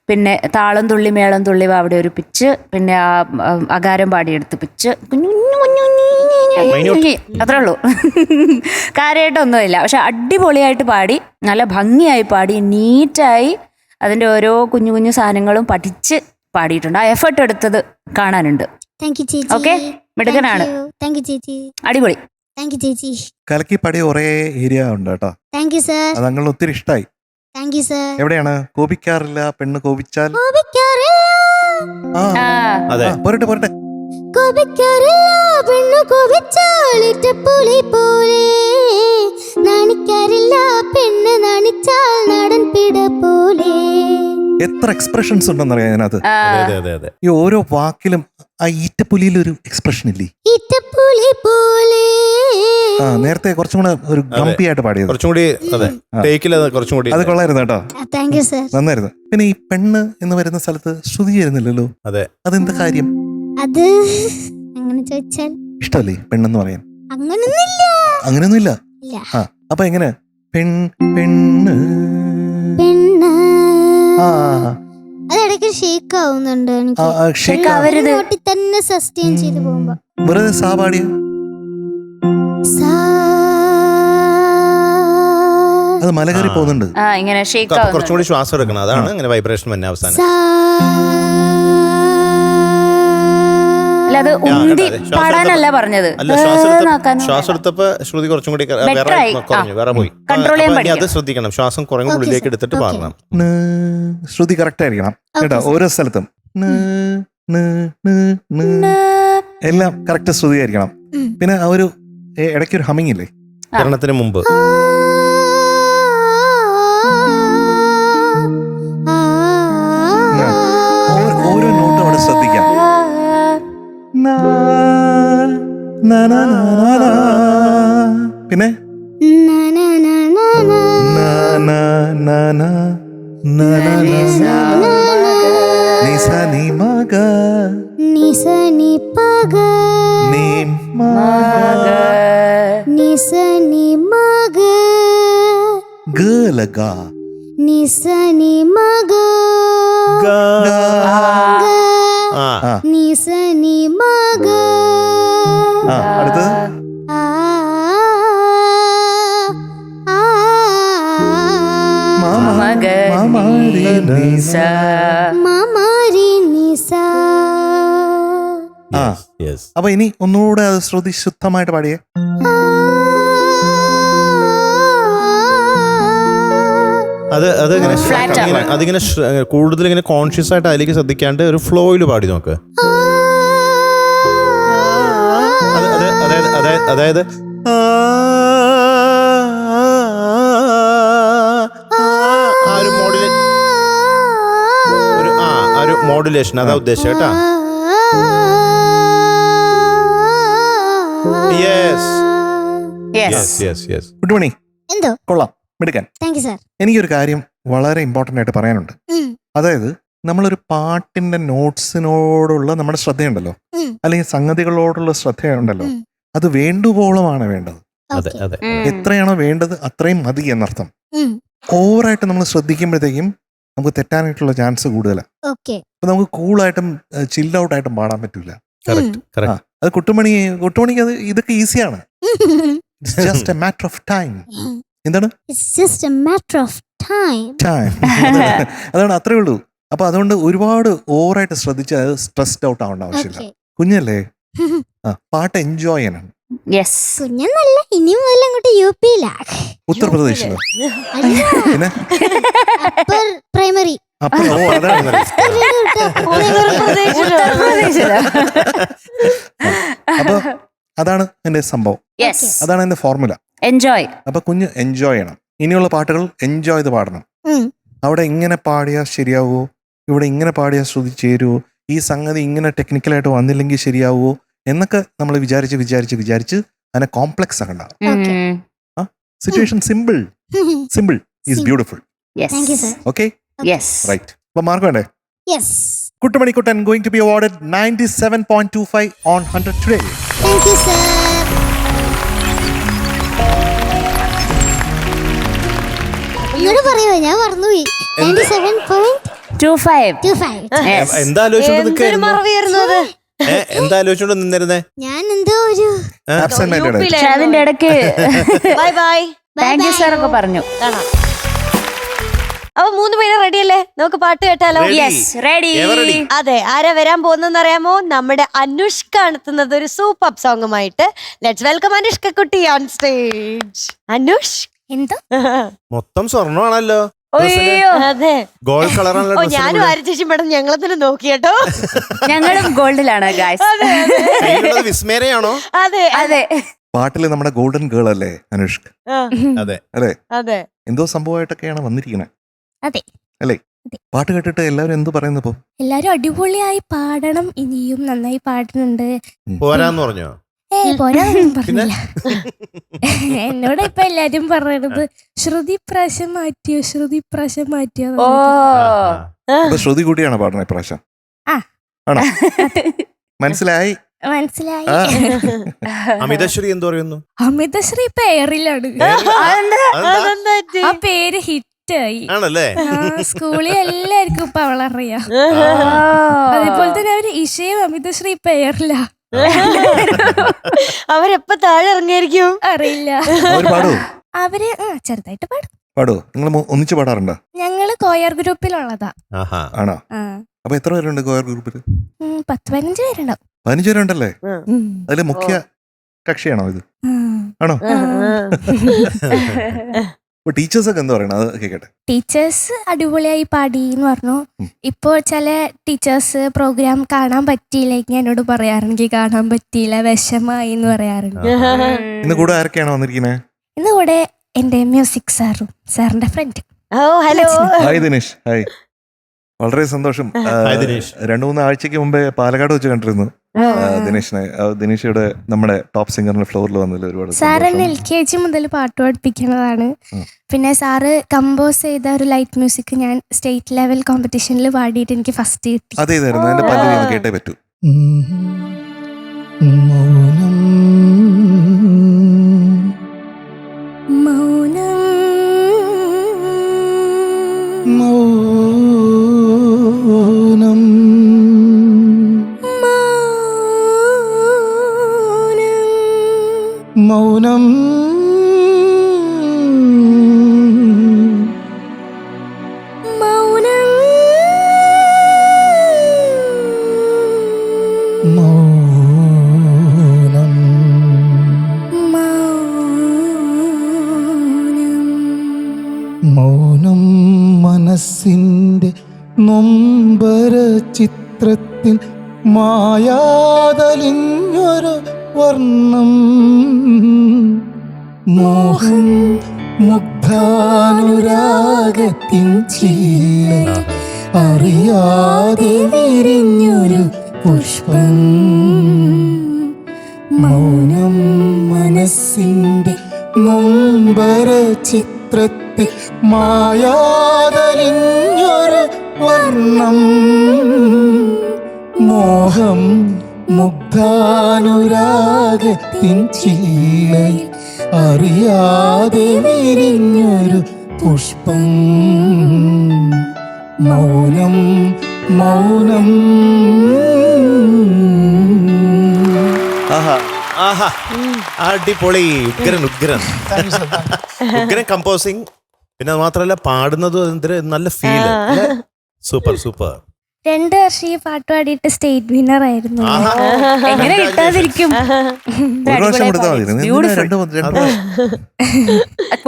പിന്നെ താളം തുള്ളി മേളം തുള്ളി അവിടെ ഒരു പിച്ച്, പിന്നെ ആ അകാരം പാടിയെടുത്ത് പിച്ച്, കുഞ്ഞു അത്രേ ഉള്ളൂ. കാര്യമായിട്ടൊന്നുമില്ല. പക്ഷെ അടിപൊളിയായിട്ട് പാടി, നല്ല ഭംഗിയായി പാടി, നീറ്റായി അതിൻ്റെ ഓരോ കുഞ്ഞു കുഞ്ഞു സാധനങ്ങളും പഠിച്ച് പാടിയിട്ടുണ്ട്. ആ എഫേർട്ട് എടുത്തത് കാണാനുണ്ട്. താങ്ക് യു ചേച്ചി. ഓക്കെ, മിടുക്കനാണ്. താങ്ക് യു ചേച്ചി. അടിപൊളി. താങ്ക് യു ചേച്ചി. കലക്കി പാടിയ കുറേ ഏരിയ ഉണ്ട് കേട്ടോ. Thank you sir. അത് അങ്ങനെ ഒത്തിരി ഇഷ്ടമായി. Thank you sir. എവിടെയാണ് കോപിക്കാറില്ല പെണ്ണ് കോപിച്ചാൽ? ആ അതെ. പോരട്ടെ പോരട്ടെ. കോപിക്കാറില്ല പെണ്ണു കോപിച്ചാൽ ഇറ്റപ്പുലി പോലെ, നാണിക്കാറില്ല പെണ്ണ് നാണിച്ചാൽ നടൻ പിട പോലെ. എത്ര എക്സ്പ്രഷൻസ് ഉണ്ടെന്നറിയാം അതിനകത്ത്. അതെ അതെ അതെ. ഈ ഓരോ വാക്കിലും ആ ഈറ്റപ്പുലിയിൽ ഒരു എക്സ്പ്രഷൻ ഇല്ലേ? ഇറ്റപ്പുലി പോലെ. ആ നേരത്തെ കുറച്ചും കൂടെ ഒരു ഗംഭി ആയിട്ട് പാടിയത്. കുറച്ചും കൂടി അതെ ടേക്കിൽ കുറച്ചും കൂടി അത് കൊള്ളായിരുന്നു കേട്ടോ. Thank you sir. നന്നായിരുന്നു. പിന്നെ ഈ പെണ്ണ് എന്ന് വരുന്ന സ്ഥലത്ത് ശ്രുതി വരുന്നില്ലല്ലോ. അതെ. അതെന്താ കാര്യം? അത് അങ്ങനെ ചോദിച്ചാൽ ഇഷ്ടമല്ലേ പെണ്ണെന്ന് പറയാൻ? അങ്ങനൊന്നുമില്ല. ഇല്ല. ആ അപ്പൊ എങ്ങനെ പെണ്ണ്? പെണ്ണ് ആ അതിടയ്ക്ക് ഷേക്ക് ആവുന്നുണ്ട് എനിക്ക്. ഷേക്ക് ആവരുത്. നോട്ടിൽ തന്നെ സസ്റ്റെയിൻ ചെയ്ത് പോകുമ്പോ വെറുതെ സാ പാടിയ അത് മല കയറി പോകുന്നുണ്ട്. ആ ഇങ്ങനെ ഷേക്ക് അപ്പൊ കുറച്ചും കൂടി ശ്വാസം എടുക്കണം. അതാണ് ഇങ്ങനെ വൈബ്രേഷൻ തന്നെ അവസാനം. അല്ല അത് ഉന്തി പാടാനല്ല പറഞ്ഞത്. അല്ല ശ്വാസം എടുത്തപ്പോ ശ്രുതി കുറച്ചും കൂടി കുറഞ്ഞു, വേറെ പോയി. അത് ശ്രദ്ധിക്കണം. ശ്വാസം കുറേ ഉള്ളിലേക്ക് എടുത്തിട്ട് പാടണം. ശ്രുതി കറക്റ്റ് ആയിരിക്കണം കേട്ടോ. ഓരോ സ്ഥലത്തും എല്ലാം കറക്റ്റ് ശ്രുതി ആയിരിക്കണം. പിന്നെ ആ ഒരു ഇടയ്ക്കൊരു ഹമ്മിങ് ഇല്ലേ ചരണത്തിന് മുമ്പ്? ഓരോ നോട്ടും അവിടെ ശ്രദ്ധിക്കാം. പിന്നെ ആ നി സ നി മ ഗ. അടുത്തത് ആ ആ മഗ നിസ. മമരി നി സ. ആ യെസ്. അപ്പൊ ഇനി ഒന്നുകൂടെ അത് ശ്രുതി ശുദ്ധമായിട്ട് പാടിയേ. അത് ഇങ്ങനെ Flat ആണ്. അതിങ്ങനെ കൂടുതൽ ഇങ്ങനെ കോൺഷ്യസ് ആയിട്ട് അതിലേക്ക് ശ്രദ്ധിക്കാണ്ട് ഒരു ഫ്ലോയിൽ പാടി നോക്ക്. അതായത് ആ ഒരു മോഡുലേഷൻ അതാ ഉദ്ദേശം കേട്ടാ. Yes yes yes yes. Kuttumani എന്തോ കൊള്ളാം, മിടുക്കൻ. Thank you sir. എനിക്കൊരു കാര്യം വളരെ ഇമ്പോർട്ടൻ്റ് ആയിട്ട് പറയാനുണ്ട്. അതായത് നമ്മളൊരു പാട്ടിന്റെ നോട്ട്സിനോടുള്ള നമ്മുടെ ശ്രദ്ധയുണ്ടല്ലോ, അല്ലെങ്കിൽ സംഗതികളോടുള്ള ശ്രദ്ധയുണ്ടല്ലോ, അത് വേണ്ടുവോളമാണ് വേണ്ടത്. അതെ അതെ. എത്രയാണോ വേണ്ടത് അത്രയും മതി എന്നർത്ഥം. ഓവറായിട്ട് നമ്മൾ ശ്രദ്ധിക്കുമ്പോഴത്തേക്കും നമുക്ക് തെറ്റാനായിട്ടുള്ള ചാൻസ് കൂടുതലാണ്. ഓക്കെ. അപ്പൊ നമുക്ക് കൂളായിട്ടും ചില്ല് ഔട്ടായിട്ടും പാടാൻ പറ്റൂല. Correct correct. അത് കുട്ടുമണിക്ക് അത് ഇതൊക്കെ ഈസിയാണ്. It's just A matter of time. എന്താണ് It's just a matter of time. Time? അതാണ്, അത്രേ ഉള്ളൂ. അപ്പൊ അതുകൊണ്ട് ഒരുപാട് ഓവറായിട്ട് ശ്രദ്ധിച്ച് അത് സ്ട്രെസ്ഡ് ഔട്ട് ആവേണ്ട ആവശ്യമില്ല. Okay. കുഞ്ഞല്ലേ, പാട്ട് എൻജോയ് ചെയ്യാനാണ്. യെസ്. കുഞ്ഞെന്നല്ല, ഇനി മുതൽ അങ്ങോട്ട് യു പിയില. ഉത്തർപ്രദേശിലോ? അല്ല, പിന്നെ അപ്പർ പ്രൈമറി. അപ്പൊ ഓ അതാണ്. അപ്പൊ അതാണ് എന്റെ സംഭവം, യെസ്. അതാണ് എന്റെ ഫോർമുല. എൻജോയ്. അപ്പൊ കുഞ്ഞ് എൻജോയ് ചെയ്യണം. ഇനിയുള്ള പാട്ടുകൾ എൻജോയ് ചെയ്ത് പാടണം. അവിടെ ഇങ്ങനെ പാടിയാൽ ശരിയാവുമോ, ഇവിടെ ഇങ്ങനെ പാടിയാൽ ശ്രുതി ചേരുവോ, ഈ സംഗതി ഇങ്ങനെ ടെക്നിക്കലായിട്ട് വന്നില്ലെങ്കിൽ ശരിയാവുമോ എന്നൊക്കെ നമ്മൾ വിചാരിച്ച് അതിനെ കോംപ്ലക്സ് ആക്കണ്ട. Situation simple is beautiful. Thank you, sir. Okay, yes. Right. അപ്പൊ മാർക്ക് വേണ്ടേ? Yes. Kuttumanikuttan going to be awarded 97.25 on 100 today. Thank you, sir. ഒന്നുകൂടെ പറയുമോ, ഞാൻ മറന്നുപോയി. 97.25. എന്താ ആലോചിച്ചോണ്ട് എന്തൊരു നിൽക്കായിരുന്നു? മറവിയായിരുന്നു അത്. എന്താ ആലോചിച്ചോണ്ട് നിന്നിരുന്നേ? ഞാൻ എന്തോ ഒരു Absent minded ആയി. പക്ഷെ അതിന്റെ ഇടയ്ക്ക് bye bye. Thank you sir ഒക്കെ പറഞ്ഞു. കാണാം. അപ്പൊ 3 പേര് റെഡി അല്ലേ? നമുക്ക് പാട്ട് കേട്ടാലോ? Ready. Yes, ready. Ever ready? അതെ, ആരാ വരാൻ പോകുന്നെന്ന് അറിയാമോ? നമ്മുടെ അനുഷ്ക എത്തുന്നത് ഒരു സൂപ്പർ സോങ്ങുമായിട്ട്. ലെറ്റ്സ് വെൽക്കം അനുഷ്ക കുട്ടി ഓൺ സ്റ്റേജ്. അനുഷ് എന്തോ മൊത്തം സ്വർണ്ണമാണല്ലോ. അയ്യോ, അതെ. ഗോൾഡ് കളറാണല്ലോ. ഞാനും ആരിച്ചേച്ചി മേഡം ഞങ്ങളെ തന്നെ നോക്കിയേട്ടോ. ഞങ്ങളും ഗോൾഡിലാണ് ഗായ്സ്. വിസ്മേരയാണോ? അതെ അതെ. പാട്ടില് നമ്മുടെ ഗോൾഡൻ ഗേൾ അല്ലേ അനുഷ്ക? അതെ അല്ലേ? അതെ. എന്തോ സംഭവമായിട്ടൊക്കെയാണ് വന്നിരിക്കുന്നത് അതെ. അല്ലേ? പാട്ട് കേട്ടിട്ട് എല്ലാവരും എന്ത് പറയുന്നു ഇപ്പൊ? എല്ലാരും അടിപൊളിയായി പാടണം, ഇനിയും നന്നായി പാടുന്നുണ്ട്. പോരാന്ന് പറഞ്ഞോ? പോരാന്നൊന്നും പറഞ്ഞില്ല. എന്നോട് ഇപ്പൊ എല്ലാരും പറയണത് ശ്രുതി പ്രാവശ്യം മാറ്റിയോ. ഓ, അപ്പൊ ശ്രുതി കൂട്ടിയാണോ പാടുന്നത് ഇപ്രാവശ്യം? ആ. ആണോ? മനസ്സിലായി. മനസ്സിലായി. ആ. അമിതശ്രീ എന്ത് പറയുന്നു? അമിതശ്രീ ഇപ്പൊ എയറിലാണ്. അതെന്താ പറ്റി? ആ പേര് ഹിറ്റായി. ആണല്ലേ? സ്കൂളിൽ എല്ലാവർക്കും ഇപ്പൊ അവളറിയാം. അതേപോലെ തന്നെ അവര് ഇഷയും അമിതശ്രീ ഇപ്പൊ എയറില്ല. അവരെപ്പ താഴെ ഇറങ്ങിയായിരിക്കും അറിയില്ല. അവര് പാടുവോ? അവര് ചെറുതായിട്ട് പാടും. പാടുവോ? നിങ്ങൾ ഒന്നിച്ച് പാടാറുണ്ടോ? ഞങ്ങള് കോയർ ഗ്രൂപ്പിലുള്ളതാ. ആഹാ. ആണോ? ആ. അപ്പൊ എത്ര പേരുണ്ട് കോയർ ഗ്രൂപ്പിൽ? 10-15 പേരുണ്ടാവും. 15 പേരുണ്ടല്ലേ? അതില് മുഖ്യ കക്ഷിയാണോ ഇത്? ആണോ? അപ്പൊ ടീച്ചേഴ്സ് ഒക്കെ എന്താ പറയണ? അത് കേക്കട്ടെ. ടീച്ചേഴ്സ് അടിപൊളിയായി പാടി എന്ന് പറഞ്ഞു. ഇപ്പോൾ ചില ടീച്ചേഴ്സ് പ്രോഗ്രാം കാണാൻ പറ്റിയില്ലെങ്കിൽ എന്നോട് പറയാറുണ്ട് എനിക്ക് കാണാൻ പറ്റിയില്ല, വിഷമായി എന്ന് പറയാറുണ്ട്. ഇന്ന് കൂടെ ആരൊക്കെയാണ് വന്നിരിക്കുന്നത്? ഇന്ന് കൂടെ എന്റെ മ്യൂസിക് സാറിന്റെ ഫ്രണ്ട്. ഓ ഹലോ. ഹായ് ദിനേഷ്. ഹായ്, വളരെ സന്തോഷം. ഹായ് ദിനേഷ്. 2-3 ആഴ്ചക്ക് മുമ്പേ പാലക്കാട് വെച്ച് കണ്ടിരുന്നു ദിനേഷിനെ. ദിനേഷ് ഇവിടെ നമ്മുടെ ടോപ്പ് സിംഗറിന്റെ ഫ്ലോറിൽ വന്നതിൽ ഒരുപാട് സാർ എന്നെ സന്തോഷം. LKG മുതൽ പാട്ട് പഠിപ്പിക്കുന്നതാണ്. പിന്നെ സാറ് കമ്പോസ് ചെയ്ത ഒരു ലൈറ്റ് മ്യൂസിക് ഞാൻ സ്റ്റേറ്റ് ലെവൽ കോമ്പറ്റീഷനിൽ പാടിയിട്ട് എനിക്ക് ഫസ്റ്റ് കിട്ടി. അതേതായിരുന്നു? എന്റെ പല്ലവി ഒന്ന് കേട്ടേ പറ്റൂ. മൗനം മൗനം മനസ്സിൻ്റെ നൊമ്പര ചിത്രത്തിൽ മായാതലിഞ്ഞൊരു വർണ്ണം മോഹൻ മുഗ്ധാനുരാഗത്തിൻ ചീല അറിയാതെ വിരിഞ്ഞൊരു പുഷ്പം മൗനം മനസ്സിൻ്റെ നൊമ്പര ചിത്രത്തിൽ മായാതലിഞ്ഞൊരു വർണ്ണം മോഹം മുഗ്ധാനുരാഗത്തിൻ ചീലയിൽ അറിയാതെ വിരിഞ്ഞൊരു പുഷ്പം മൗനം മൗനം. ആഹാ ആഹാ അടിപൊളി. ഉഗ്രൻ ഉഗ്രൻ ഉഗ്രൻ കമ്പോസിങ്. പിന്നെ അത് മാത്രമല്ല പാടുന്നത് നല്ല ഫീല്. Super super. 2 വർഷം ഈ പാട്ട് പാടിയിട്ട് സ്റ്റേറ്റ് വിന്നർ ആയിരുന്നു. എങ്ങനെ കിട്ടാതിരിക്കും? ഒരു പ്രാവശ്യം കൊടുത്താൽ മതി. എന്തിനാ Beautiful.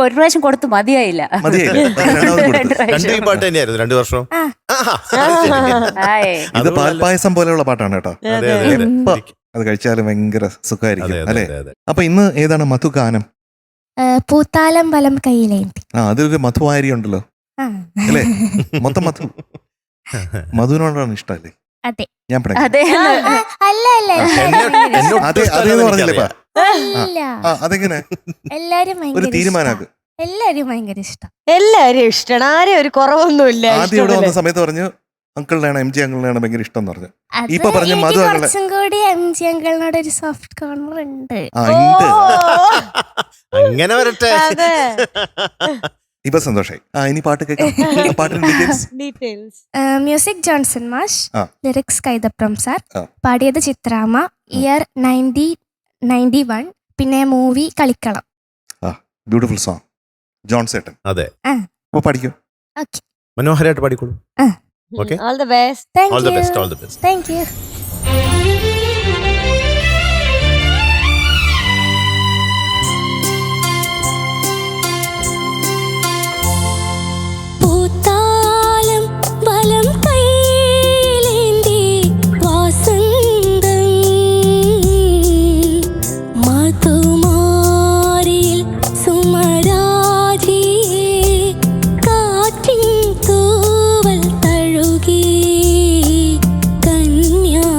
ഒരു പ്രാവശ്യം കൊടുത്തു മതിയായില്ല. മതിയായില്ല. രണ്ടാമത് കൊടുത്തു. രണ്ടും ഈ പാട്ട് തന്നെയായിരുന്നു 2 വർഷം. ആയേ. ഇത് പാൽപ്പായസം പോലെയുള്ള പാട്ടാണ് കേട്ടോ. അതെ അതെ അതെ. എപ്പോ അത് കഴിച്ചാലും ഭയങ്കര അതെ, സുഖമായിരിക്കും അതെ, അല്ലേ? അതെ, അതെ. അപ്പൊ ഇന്ന് ഏതാണ് മധുഗാനം? പൂത്താലം വലം കയ്യിലേന്തി. അതിലൊരു മധുവാരി ഉണ്ടല്ലോ ആ. അല്ലേ? മൊത്തം മധു. മധുവിനോടാണ് ഇഷ്ടമല്ലേ? അതെ. ഞാൻ പിണങ്ങി. അതെ. അല്ല അല്ല എന്നോട് അതെ അതെന്ന് പറഞ്ഞില്ലേ ഇപ്പൊ? ഇല്ല അതെങ്ങനെ എല്ലാരും ഒരു ഭയങ്കര തീരുമാനാക്ക്. ഇഷ്ടാ. എല്ലാരും ഭയങ്കര ഇഷ്ടം. എല്ലാരും ഇഷ്ടമാണ്. ആരും ഒരു കുറവൊന്നുമില്ല. ആദ്യം ഇവിടെ വന്ന സമയത്ത് പറഞ്ഞു അങ്കിളിനാണ് MG അങ്കിളിനാണ് ഭയങ്കര ഇഷ്ടം എന്ന് പറഞ്ഞു. അത് ഇപ്പൊ പറഞ്ഞ എനിക്ക് മധു അങ്കിളെ കുറച്ചും കൂടി MG അങ്കിളിനോട് ഒരു സോഫ്റ്റ് കോർണർ ഉണ്ട്. ഉണ്ട്. അങ്ങനെ വരട്ടെ. അതെ. ഇപ്പൊ സന്തോഷായി. ഇനി പാട്ട് കേൾക്കാം. പാട്ടിന്റെ ഡീറ്റെയിൽസ്. ഡീറ്റെയിൽസ്. മ്യൂസിക് ജോൺസൺ മാഷ്, ആ. ലിറിക്സ് കൈതപ്രം സാർ, ആ. പാടിയത് ചിത്രാമ്മ, ഇയർ 1991, പിന്നെ movie Kalikkalam. Beautiful song. John സേട്ടൻ. അതെ. അപ്പൊ പഠിക്കും. ഓക്കെ, മനോഹരമായിട്ട് പാടിക്കോളൂ. Okay. All the best. Thank all the you. Best. All the best. Thank you. പൂത്താലം വലം കയ്യിലേന്തി വാസന്തം മധുമാരിൽ സുമരാജിയെ കാറ്റിൻ തൂവൽ തഴുകി കന്യാ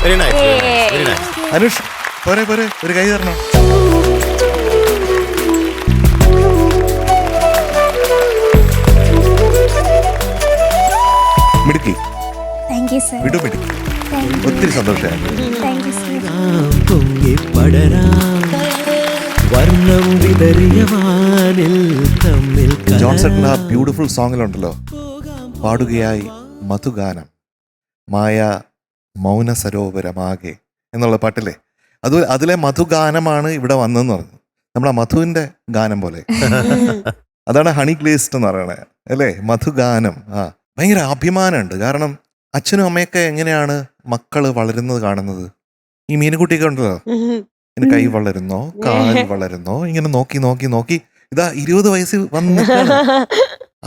very nice very nice. Anush പോരെ പോരെ, ഒരു കൈ തരണം. മിടുക്കി, താങ്ക് യു സർ. വിടു മിടുക്കി. ഒത്തിരി സന്തോഷമായി. Thank you sir. വർണ്ണം വിതറിയ വാനിൽ തമ്മിൽ ജോൺസേട്ടൻ്റെ ആ ബ്യൂട്ടിഫുൾ സോങ്ങിലുണ്ടല്ലോ, പാടുകയായി മധുഗാനം മായ മൗന സരോവരമാകെ എന്നുള്ള പാട്ടില്ലേ, അതിലെ മധുഗാനമാണ് ഇവിടെ വന്നതെന്ന് പറഞ്ഞു. നമ്മളെ മധുവിന്റെ ഗാനം പോലെ. അതാണ് ഹണി ഗ്ലേസ്ഡ് എന്ന് പറയണേ അല്ലേ, മധുഗാനം. ആ ഭയങ്കര അഭിമാനമുണ്ട്. കാരണം അച്ഛനും അമ്മയൊക്കെ എങ്ങനെയാണ് മക്കള് വളരുന്നത് കാണുന്നത്. ഈ മീനുകുട്ടിയൊക്കെ ഉണ്ടല്ലോ, ഇങ്ങനെ കൈ വളരുന്നോ കാൽ വളരുന്നോ ഇങ്ങനെ നോക്കി നോക്കി നോക്കി ഇതാ 20 വയസ്സിൽ വന്ന്.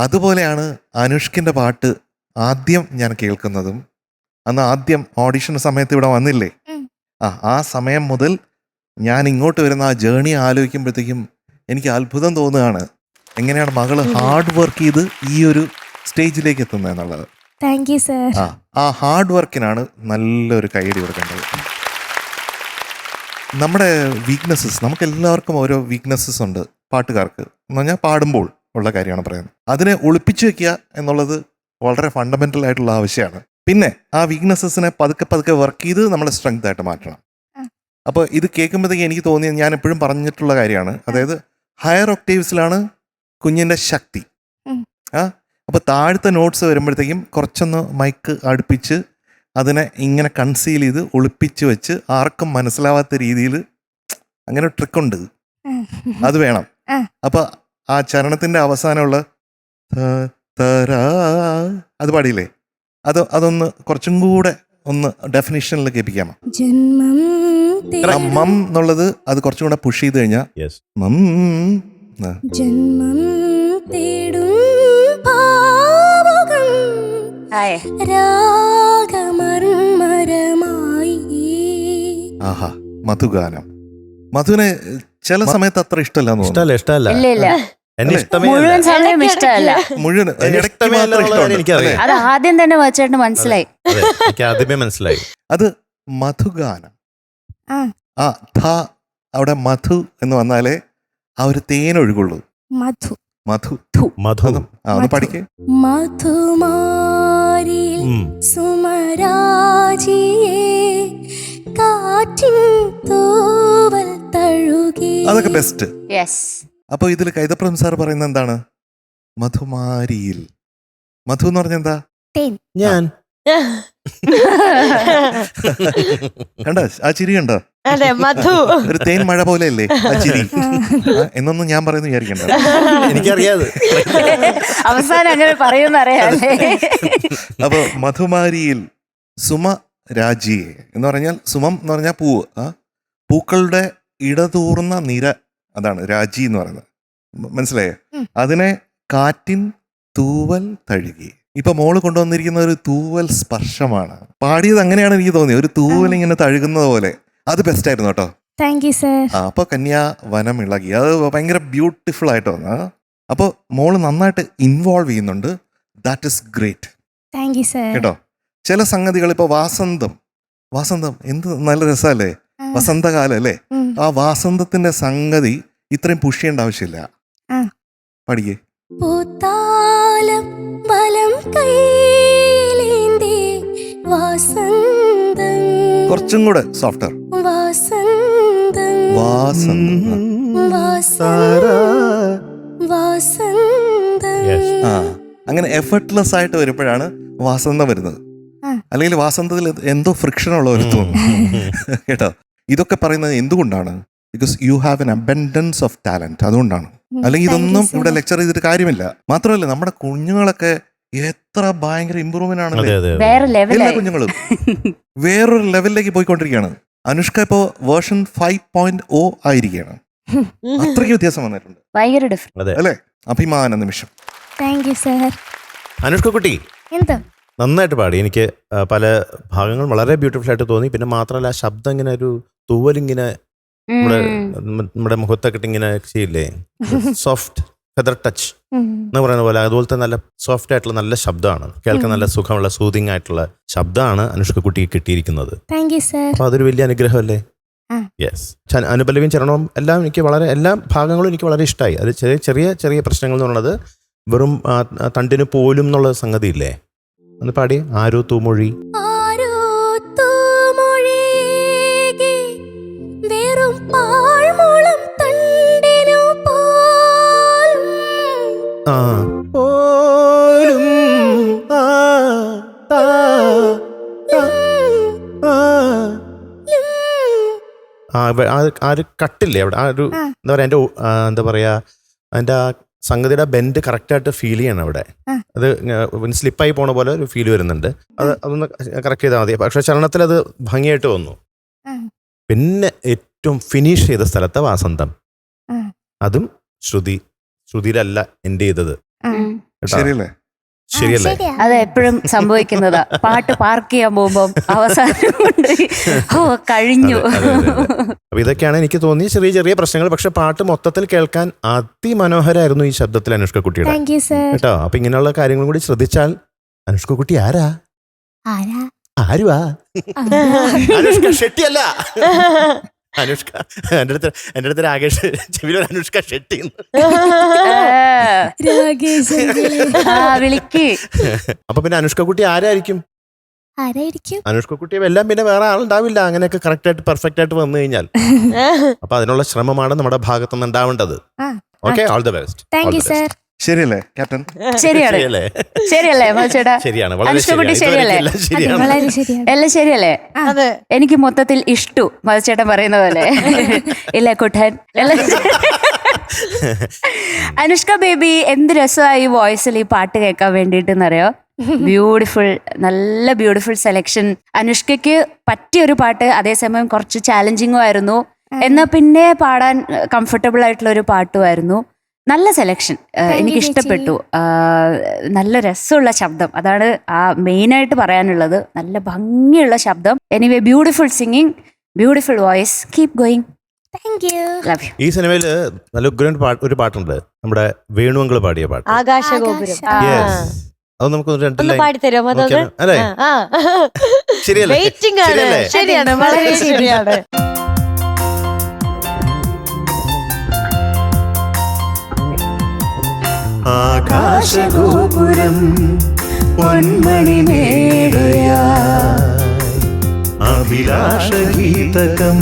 അതുപോലെയാണ് അനുഷ്കിന്റെ പാട്ട് ആദ്യം ഞാൻ കേൾക്കുന്നതും. അന്ന് ആദ്യം ഓഡിഷൻ സമയത്ത് ഇവിടെ വന്നില്ലേ, ആ സമയം മുതൽ ഞാൻ ഇങ്ങോട്ട് വരുന്ന ആ ജേണി ആലോചിക്കുമ്പോഴത്തേക്കും എനിക്ക് അത്ഭുതം തോന്നുകയാണ്, എങ്ങനെയാണ് മകള് ഹാർഡ് വർക്ക് ചെയ്ത് ഈ ഒരു സ്റ്റേജിലേക്ക് എത്തുന്നത് എന്നുള്ളത്. Thank you sir. ആ ഹാർഡ് വർക്കിനാണ് നല്ലൊരു കൈയടി കൊടുക്കേണ്ടത്. നമ്മുടെ വീക്ക്നെസ്സസ്, നമുക്ക് എല്ലാവർക്കും ഓരോ വീക്ക്നെസ്സസ് ഉണ്ട് പാട്ടുകാർക്ക് എന്ന് പറഞ്ഞാൽ പാടുമ്പോൾ ഉള്ള കാര്യമാണ് പറയുന്നത്. അതിനെ ഒളിപ്പിച്ചു വെക്കുക എന്നുള്ളത് വളരെ ഫണ്ടമെന്റൽ ആയിട്ടുള്ള ആവശ്യമാണ്. പിന്നെ ആ വീക്ക്നെസ്സസിനെ പതുക്കെ പതുക്കെ വർക്ക് ചെയ്ത് നമ്മളെ സ്ട്രെങ്ത് ആയിട്ട് മാറ്റണം. അപ്പോൾ ഇത് കേൾക്കുമ്പോഴത്തേക്ക് എനിക്ക് തോന്നിയത്, ഞാൻ എപ്പോഴും പറഞ്ഞിട്ടുള്ള കാര്യമാണ്, അതായത് ഹയർ ഒക്ടേവ്സിലാണ് കുഞ്ഞിൻ്റെ ശക്തി. അപ്പോൾ താഴത്തെ നോട്ട്സ് വരുമ്പോഴത്തേക്കും കുറച്ചൊന്ന് മൈക്ക് അടുപ്പിച്ച് അതിനെ ഇങ്ങനെ കൺസീൽ ചെയ്ത് ഒളിപ്പിച്ച് വെച്ച് ആർക്കും മനസ്സിലാവാത്ത രീതിയിൽ അങ്ങനെ ട്രിക്കുണ്ട്, അത് വേണം. അപ്പൊ ആ ചരണത്തിന്റെ അവസാനമുള്ള അത് പാടിയില്ലേ, അതൊന്ന് കുറച്ചും കൂടെ ഒന്ന് ഡെഫിനിഷനിൽ കേൾപ്പിക്കാമോ? മം എന്നുള്ളത് അത് കുറച്ചും കൂടെ പുഷ് ചെയ്ത് കഴിഞ്ഞാൽ മം ജന്മം തേടും രാഗമർമരമായി. ആഹാ, മധുഗാനം. മധുവിനെ ചില സമയത്ത് അത്ര ഇഷ്ടമല്ല. ഇഷ്ടമല്ല ഇല്ല എന്നെ ഇഷ്ടമേ മുഴുവൻ സമയം ഇഷ്ടമല്ല. മുഴുവൻ എനിക്കത് അത് ആദ്യം തന്നെ വച്ചേട്ടന് മനസ്സിലായി. എനിക്ക് ആദ്യമേ മനസ്സിലായി. അത് മധുഗാനം. ആ ധ അവിടെ മധു എന്ന് വന്നാലേ ആ ഒരു തേനൊഴുകുള്ളൂ. മധു മധു മധു ഒന്ന് പഠിക്കേ. മധുമാരി സുമരാജിയേ കാറ്റിൻ തൂവൽ തഴുകി. അതൊക്കെ ബെസ്റ്റ്. യെസ്. അപ്പൊ ഇതിൽ കൈതപ്രം സാർ പറയുന്നത് എന്താണ്? മധുമാരിയിൽ. മധു എന്ന് പറഞ്ഞ എന്താ? തേൻ. ഞാൻ കണ്ട ആ ചിരി കണ്ടോ? അതെ, മധു ഒരു തേൻ മഴ പോലെ അല്ലേ ആ ചിരി? എന്നൊന്നും ഞാൻ പറയുന്നു വിചാരിക്കണ്ട, എനിക്കറിയാതെ. അവസാനം അങ്ങനെ പറയുന്നറിയാല്ലേ. അപ്പൊ മധുമാരിയിൽ സുമ രാജിയെ എന്ന് പറഞ്ഞാൽ, സുമം എന്ന് പറഞ്ഞാൽ പൂവ്, പൂക്കളുടെ ഇടതൂർന്ന നിര, അതാണ് രാജി എന്ന് പറയുന്നത്. മനസ്സിലായോ? അതിനെ കാറ്റിൻ തൂവൽ തഴുകി. ഇപ്പൊ മോള് കൊണ്ടുവന്നിരിക്കുന്ന ഒരു തൂവൽ സ്പർശമാണ്. പാടിയത് അങ്ങനെയാണ് എനിക്ക് തോന്നിയത്, ഒരു തൂവൽ ഇങ്ങനെ തഴുകുന്നത് പോലെ. അത് ബെസ്റ്റ് ആയിരുന്നു കേട്ടോ. Thank you sir. അപ്പൊ കന്യാ വനം ഇളകി, അത് ഭയങ്കര ബ്യൂട്ടിഫുൾ ആയിട്ട് വന്നു. അപ്പോൾ മോള് നന്നായിട്ട് ഇൻവോൾവ് ചെയ്യുന്നുണ്ട്. That is great. Thank you sir. കേട്ടോ, ചില സംഗതികൾ ഇപ്പൊ വാസന്തം എന്ത് നല്ല രസമല്ലേ, വസന്തകാലം അല്ലേ? ആ വാസന്തത്തിന്റെ സംഗതി ഇത്രയും പുഷ് ചെയ്യേണ്ട ആവശ്യമില്ല. പഠിക്കേ. പൂത്താലം വലം കൈയിലേന്തി വാസന്തം. കുറച്ചും കൂടെ സോഫ്റ്റർ. വാസന്തം വാസന്തം. വാസന്തം. അങ്ങനെ എഫർട്ട്ലെസ് ആയിട്ട് വരുമ്പോഴാണ് വാസന്തം വരുന്നത്. അല്ലെങ്കിൽ വാസന്തത്തിൽ എന്തോ ഫ്രിക്ഷൻ ഉള്ള ഒരു തോന്നുന്നു. കേട്ടോ, ഇതൊക്കെ പറയുന്നത് എന്തുകൊണ്ടാണ്? Because you have an abundance of talent. അതുകൊണ്ടാണ്. അല്ലെങ്കിൽ ഇതൊന്നും ഇവിടെ ലെക്ചർ ചെയ്തിട്ട് കാര്യമില്ല. മാത്രമല്ല നമ്മുടെ കുഞ്ഞുങ്ങളൊക്കെ എത്ര ഭയങ്കര ഇമ്പ്രൂവ്മെന്റ് ആണ്. എല്ലാ കുഞ്ഞുങ്ങളും വേറൊരു ലെവലിലേക്ക് പോയിക്കൊണ്ടിരിക്കുകയാണ്. അനുഷ്ക ഇപ്പോ വേർഷൻ 5.0 ആയിരിക്കുകയാണ്. അത്രയ്ക്ക് വ്യത്യാസം വന്നിട്ടുണ്ട്. ഭയങ്കര ഡിഫറൻസ് അല്ലേ? അഭിമാന നിമിഷം. Thank you sir. അനുഷ്ക കുട്ടി എന്താ നന്നായിട്ട് പാടി. എനിക്ക് പല ഭാഗങ്ങൾ വളരെ ബ്യൂട്ടിഫുൾ ആയിട്ട് തോന്നി. പിന്നെ മാത്രമല്ല ആ ശബ്ദം ഇങ്ങനെ ഒരു തൂവലിങ്ങനെ നമ്മുടെ മുഖത്തൊക്കെ ഇങ്ങനെ ചെയ്യില്ലേ, സോഫ്റ്റ് ഫെദർ ടച്ച്, എന്ന് പറയുന്ന പോലെ അതുപോലത്തെ നല്ല സോഫ്റ്റ് ആയിട്ടുള്ള നല്ല ശബ്ദമാണ്, കേൾക്കാൻ നല്ല സുഖമുള്ള സൂതിങ് ആയിട്ടുള്ള ശബ്ദമാണ് അനുഷ്ക കുട്ടിക്ക് കിട്ടിയിരിക്കുന്നത്. Thank you sir. അപ്പൊ അതൊരു വലിയ അനുഗ്രഹമല്ലേ? യെസ്. അനുപല്ലവിയും ചരണവും എല്ലാം എനിക്ക് എല്ലാ ഭാഗങ്ങളും എനിക്ക് വളരെ ഇഷ്ടമായി. അത് ചെറിയ ചെറിയ ചെറിയ പ്രശ്നങ്ങൾ എന്ന് പറയുന്നത് വെറും തണ്ടിന് പോലും എന്നുള്ള സംഗതി ഇല്ലേ, ഒന്ന് പാടി. ആരോ തൂമൊഴി ആ ഒരു കട്ടില്ലേ അവിടെ, ആ ഒരു എന്താ പറയാ, എന്താ പറയാ, അതിന്റെ ആ സംഗതിയുടെ ബെൻഡ് കറക്റ്റായിട്ട് ഫീൽ ചെയ്യണം അവിടെ. അത് സ്ലിപ്പായി പോണ പോലെ ഒരു ഫീൽ വരുന്നുണ്ട്. അതൊന്ന് കറക്റ്റ് ചെയ്താൽ മതി. പക്ഷെ ചലനത്തിൽ അത് ഭംഗിയായിട്ട് വന്നു. പിന്നെ ഏറ്റവും ഫിനിഷ് ചെയ്ത സ്ഥലത്തെ വാസന്തം, അതും ശ്രുതിയിലല്ല എൻഡ് ചെയ്തത്. ശരിയല്ലേ? ശരിയല്ലേ? അത് എപ്പോഴും സംഭവിക്കുന്നതാ. പാട്ട് പാർക്ക് ചെയ്യാൻ പോകുമ്പോ അവസാനം കഴിഞ്ഞു. അപ്പൊ ഇതൊക്കെയാണ് എനിക്ക് തോന്നിയ ചെറിയ ചെറിയ പ്രശ്നങ്ങൾ. പക്ഷെ പാട്ട് മൊത്തത്തിൽ കേൾക്കാൻ അതിമനോഹരായിരുന്നു ഈ ശബ്ദത്തിൽ അനുഷ്ക കുട്ടിയുടെ കേട്ടോ. അപ്പൊ ഇങ്ങനെയുള്ള കാര്യങ്ങളും കൂടി ശ്രദ്ധിച്ചാൽ അനുഷ്ക കുട്ടി ആരാ? ആരുവാ? അനുഷ്ക ഷെട്ടി അല്ല. അനുഷ്ക എൻ്റെ അടുത്ത് രാകേഷ് ചെവിയിലൊരു അനുഷ്ക ഷെട്ടി വിളിക്ക്. അപ്പൊ പിന്നെ അനുഷ്ക കുട്ടി ആരായിരിക്കും? അനുഷ്ക കുട്ടി എല്ലാം പിന്നെ വേറെ ആളുണ്ടാവില്ല അങ്ങനെയൊക്കെ കറക്റ്റ് ആയിട്ട് പെർഫെക്റ്റ് ആയിട്ട് വന്നു കഴിഞ്ഞാൽ. അപ്പൊ അതിനുള്ള ശ്രമമാണ് നമ്മുടെ ഭാഗത്തുനിന്ന് ഉണ്ടാവേണ്ടത്. Okay, all the best. Thank you sir. ശരിയല്ലേ ക്യാപ്റ്റൻ? ശരിയാണ്, ശരിയല്ലേ ചേട്ടാ? ശരിയാണ്, അനുഷ്ക കുട്ടി ശരിയല്ലേ? എല്ലാം ശരിയല്ലേ? എനിക്ക് മൊത്തത്തിൽ ഇഷ്ടു മധുചേട്ടൻ പറയുന്ന പോലെ. ഇല്ല കുട്ടൻ. അനുഷ്ക ബേബി എന്ത് രസമായി വോയിസിൽ ഈ പാട്ട് കേൾക്കാൻ വേണ്ടിട്ടെന്നറിയോ? ബ്യൂട്ടിഫുൾ, നല്ല ബ്യൂട്ടിഫുൾ സെലക്ഷൻ. അനുഷ്കയ്ക്ക് പറ്റിയൊരു പാട്ട്, അതേസമയം കുറച്ച് ചാലഞ്ചിങ്ങും ആയിരുന്നു, എന്നാ പിന്നെ പാടാൻ കംഫർട്ടബിൾ ആയിട്ടുള്ള ഒരു പാട്ടുമായിരുന്നു. നല്ല സെലക്ഷൻ, എനിക്ക് ഇഷ്ടപ്പെട്ടു. നല്ല രസമുള്ള ശബ്ദം, അതാണ് ആ മെയിനായിട്ട് പറയാനുള്ളത്. നല്ല ഭംഗിയുള്ള ശബ്ദം. Anyway beautiful singing, beautiful voice. Keep going. Thank you. Love you. ഈ സിനിമയില് നല്ല ഉഗ്രൻ ഒരു പാട്ടുണ്ട്, നമ്മുടെ വേണുവങ്കൾ പാടിയ പാട്ട്. ആകാശഗോപുരം. അത് നമുക്ക് ഒന്ന് പാടിത്തരുമോ? അല്ലേ? ശരിയല്ലേ? വെയിറ്റിംഗ് ആണ്. ശരിയാണ്, വളരെ ശരിയാണ്. ആകാശഗോപുരം പൊന്മണിമേടയാ അഭിലാഷഗീതകം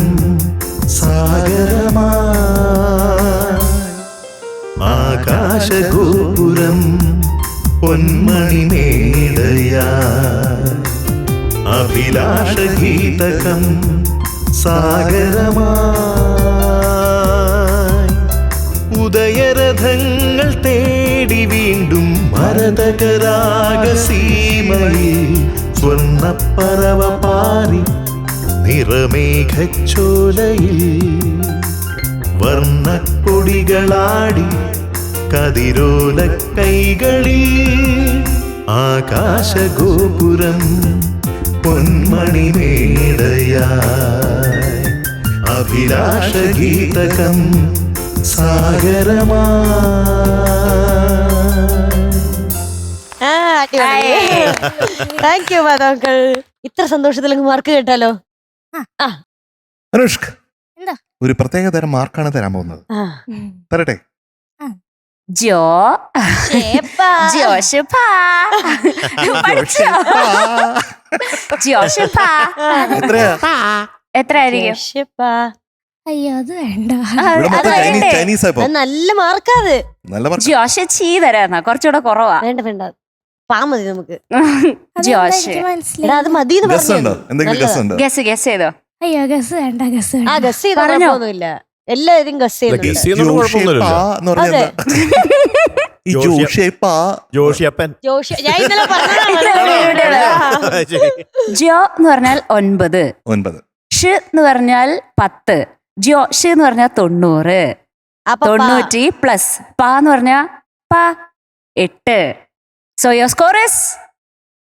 സാഗരമാ. ആകാശഗോപുരം പൊന്മണിമേടയാ അഭിലാഷഗീതകം സാഗരമാ. ഉദയരഥങ്ങൾ തേടി വീണ്ടും ഭരതകരാഗസീമയിൽ സ്വർണ്ണപ്പറവ പാറി നിറമേഘച്ചോലയിൽ വർണ്ണക്കൊടികളാടി കതിരോല കൈകളിൽ. ആകാശഗോപുരം പൊന്മണിമേടയായി അഭിലാഷഗീതകം സാഗരമാ. താങ്ക് യു മാതാക്കൾ. ഇത്ര സന്തോഷത്തിലേക്ക് മാർക്ക് കേട്ടാലോ? അനുഷ്ക, എന്താ? ഒരു പ്രത്യേക തരം മാർക്കാണ് തരാൻ പോകുന്നത്. തരട്ടെ? എത്രയായിരിക്കും? അയ്യോ അത് വേണ്ട. ചൈനീസ് നല്ല മാർക്കാത്. നല്ല മാർക്ക്. ജോഷ് ചീ തരാന്നാ, കുറച്ചുകൂടെ കുറവാ. വേണ്ട വേണ്ട, പാ മതി നമുക്ക്. ജോഷ് എടാ അത് മതി. ഗസ് ഉണ്ടോ? എന്തെങ്കിലും ഗസ് ഉണ്ടോ? ഗസ് ചെയ്തോ? അയ്യോ ഗസ് വേണ്ട, ഗസ് ആ ഗസ് ചെയ്തൊന്നുമില്ല, എല്ലാവരും ഗസ് ചെയ്യുന്നുണ്ട്. കുഴപ്പമൊന്നുമില്ല. ജോഷിയപ്പൻ. ഞാൻ ഇന്നലെ പറഞ്ഞതാണ്. ജോ എന്ന് പറഞ്ഞാൽ 9, 9. ഷ് എന്ന് പറഞ്ഞാൽ 10, ജോഷ് എന്ന് പറഞ്ഞാൽ 90, 90 പ്ലസ് പാ എന്ന് പറഞ്ഞാൽ പാ 8. So your score is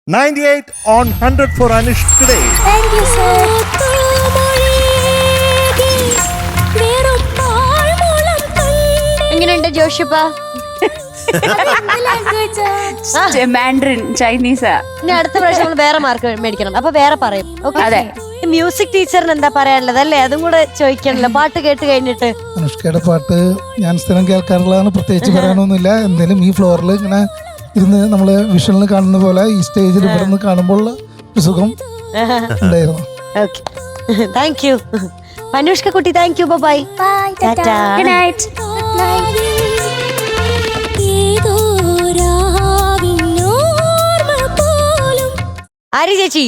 98 on 100 for Anushka today. Thank you sir. എങ്ങനെയുണ്ട് ജോഷിപ്പ? മാൻഡറിൻ ചൈനീസാ. ഇനി അടുത്ത പ്രാവശ്യം നമ്മൾ വേറെ മാർക്ക് മേടിക്കണം. അപ്പൊ വേറെ പറയും. Okay? അതെ. മ്യൂസിക് ടീച്ചറിന് എന്താ പറയാനുള്ളത് അല്ലേ? അതും കൂടെ ചോദിക്കണല്ലോ പാട്ട് കേട്ട് കഴിഞ്ഞിട്ട്. അനുഷ്കയുടെ പാട്ട് ഞാൻ സ്ഥിരം കേൾക്കാറുള്ളതാണ്, പ്രത്യേകിച്ച് പറയാനൊന്നുമില്ല. എന്തായാലും ഈ ഫ്ലോറിൽ ഇങ്ങനെ ഇരുന്ന് നമ്മള് വിഷ്വലിന് കാണുന്ന പോലെ ഈ സ്റ്റേജിൽ ഇവിടെ നിന്ന് കാണുമ്പോൾ ഒരു സുഖം ഉണ്ടായിരുന്നു. ഓക്കെ, താങ്ക് യു അനുഷ്ക കുട്ടി. Thank you. Bye. Tata. Good night. Arya ചേച്ചി,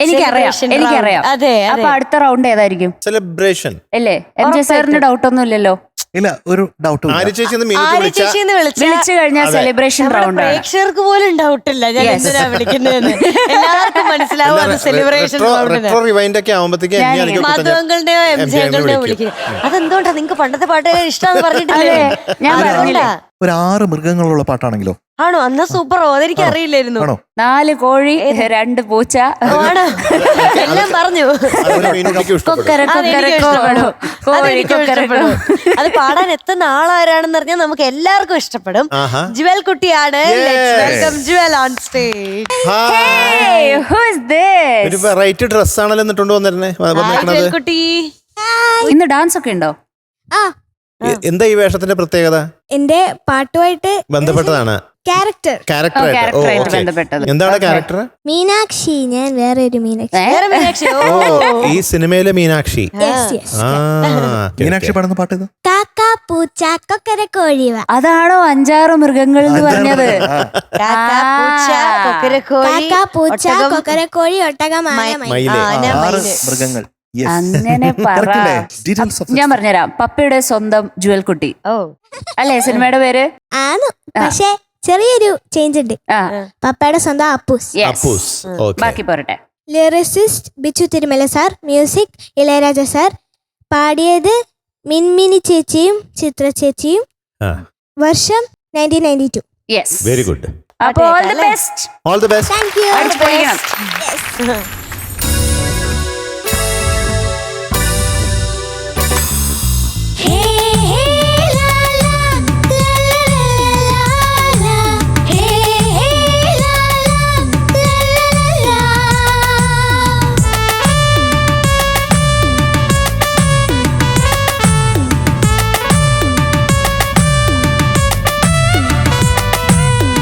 എനിക്കറിയാം, Celebration എനിക്കറിയാം. round. അതെ, അപ്പൊ അടുത്ത റൗണ്ട് ഏതായിരിക്കും സെലിബ്രേഷൻ അല്ലേ? MJ സാറിന് ഡൗട്ട് ഒന്നുമില്ലല്ലോ. ഇല്ല, ഒരു ഡൗട്ടും ആര്യ ചേച്ചി ആര്യ വിളിച്ച ചേച്ചിന്ന് വിളിച്ചു കഴിഞ്ഞാൽ സെലിബ്രേഷൻ റൗണ്ട് ആണ്. പ്രേക്ഷകർക്ക് പോലും ഡൗട്ടില്ല ഞാൻ Yes. എന്തിനാ വിളിക്കുന്നതെന്ന്. എല്ലാവർക്കും മനസ്സിലാവും അത് സെലിബ്രേഷൻ റെട്രോ റിവൈൻഡ് ഒക്കെ ആവുമ്പത്തേക്ക് മധുവങ്ങളുടെയോ എം ജെ അങ്കിളുടെയോ വിളിക്കും. അതെന്തുകൊണ്ടാ നിങ്ങക്ക് പണ്ടത്തെ പാട്ട് ഇഷ്ടമാന്ന് പറഞ്ഞിട്ടില്ലേ? ഞാൻ പറഞ്ഞില്ലേ. ഒരു 6 മൃഗങ്ങളുള്ള പാട്ടാണെങ്കിലോ? ആണോ? അന്നാ സൂപ്പറോ? അതെനിക്ക് അറിയില്ലായിരുന്നു. ആണോ? 4 കോഴി 2 പൂച്ച. ആണോ? എല്ലാം പറഞ്ഞു. കൊക്കര കൊക്കര കോഴി അതെനിക്കും ഇഷ്ടപ്പെടും. അത് പാടാൻ എത്തുന്ന ആളാരാണെന്ന് പറഞ്ഞാൽ നമുക്ക് എല്ലാവർക്കും ഇഷ്ടപ്പെടും. ജുവൽ കുട്ടിയാണ്. Welcome Jewel on stage. Hey, who is this? ഒരു വെറൈറ്റി ഡ്രസ് ആണല്ലോ എന്നിട്ടുണ്ട് വന്നേക്കണത്. ജുവൽ കുട്ടി ഇന്ന് ഡാൻസ് ഒക്കെ ഉണ്ടോ? എന്താ ഈ വേഷത്തിന്റെ പ്രത്യേകത? എന്റെ പാട്ടുമായിട്ട് ബന്ധപ്പെട്ടതാണ് ക്യാരക്ടർ ക്യാരക്ടറായിട്ട് ബന്ധപ്പെട്ടത്. എന്താണ് ക്യാരക്ടർ? മീനാക്ഷി. ഞാൻ വേറെ ഒരു മീനാക്ഷി. വേറെ മീനാക്ഷി. ഓ, ഈ സിനിമയിലെ മീനാക്ഷി. Yes, yes. ആ, മീനാക്ഷി പാടുന്ന പാട്ട് ഇത്? കാക്ക പൂച്ച കൊക്കര കോഴിവ. അതാണോ 5-6 മൃഗങ്ങൾ എന്ന് പറഞ്ഞത്? കാക്ക, പൂച്ച, കൊക്കരക്കോഴി, കാക്ക പൂച്ച ഒട്ടകം, കൊക്കര കോഴി ഒട്ടകം ആന മയിൽ. മയില്. ആന, 6 മയില്. മൃഗങ്ങൾ. Yes. അങ്ങനെ പറ. Correct അല്ലേ? Details of ഞാൻ പറഞ്ഞുതരാം. പപ്പയുടെ സ്വന്തം ജുവൽ കുട്ടി ഓ, അല്ലേ സിനിമയുടെ പേര്? ആണ്, പക്ഷെ ചെറിയൊരു ചേഞ്ച് ഉണ്ട്. ആ, പപ്പയുടെ സ്വന്തം അപ്പൂസ്. yes. അപ്പൂസ്. Okay. ബാക്കി പോരട്ടെ. Lyricist Bichu Thirumala sir, music Ilayaraja sir, പാടിയത് മിൻമിനി ചേച്ചിയും ചിത്ര ചേച്ചിയും, ആ, വർഷം 1992. Yes, very good. അപ്പോൾ ഓൾ ദി അല്ലേ? Best. All the best. Thank you. അടിച്ചു പൊളിക്കണം.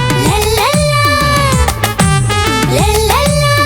La la la, la la la.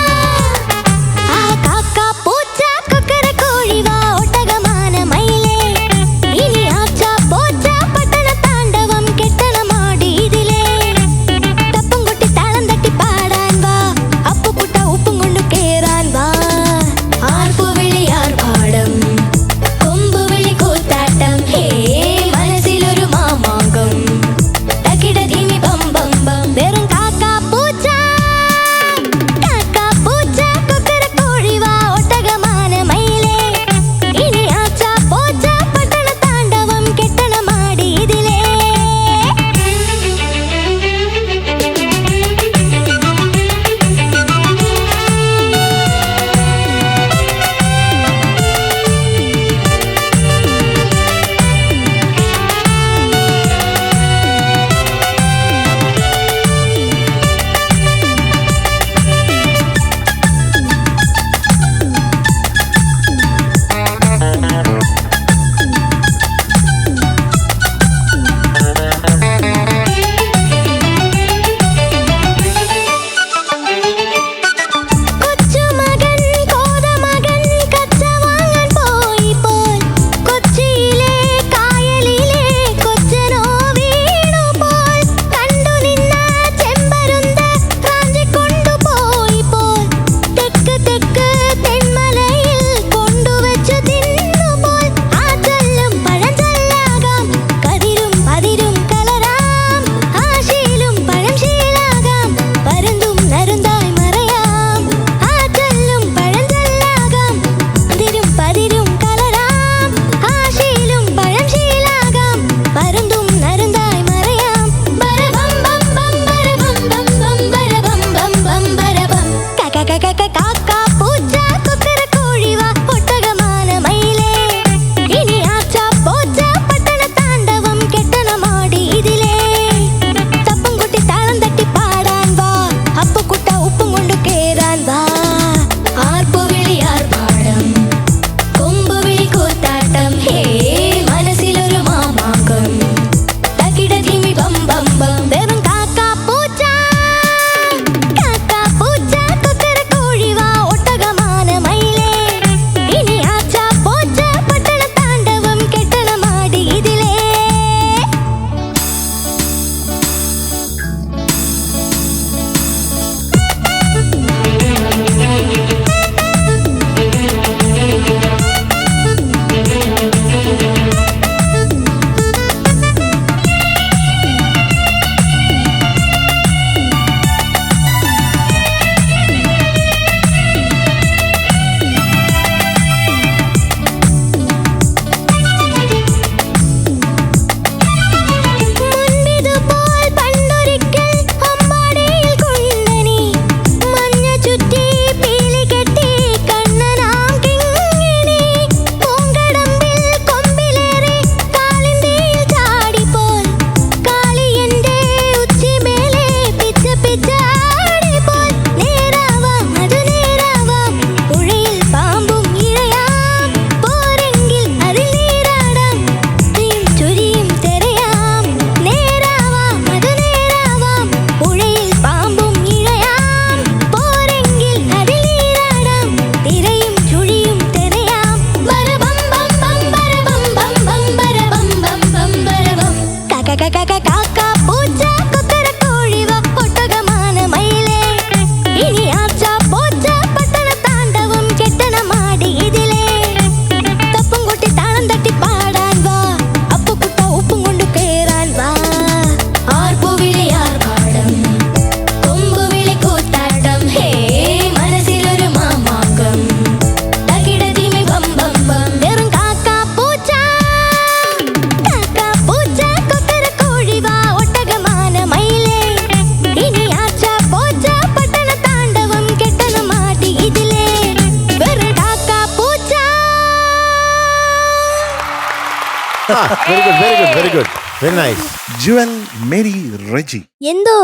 Very good very nice. Jewel Mary Reji എന്തോ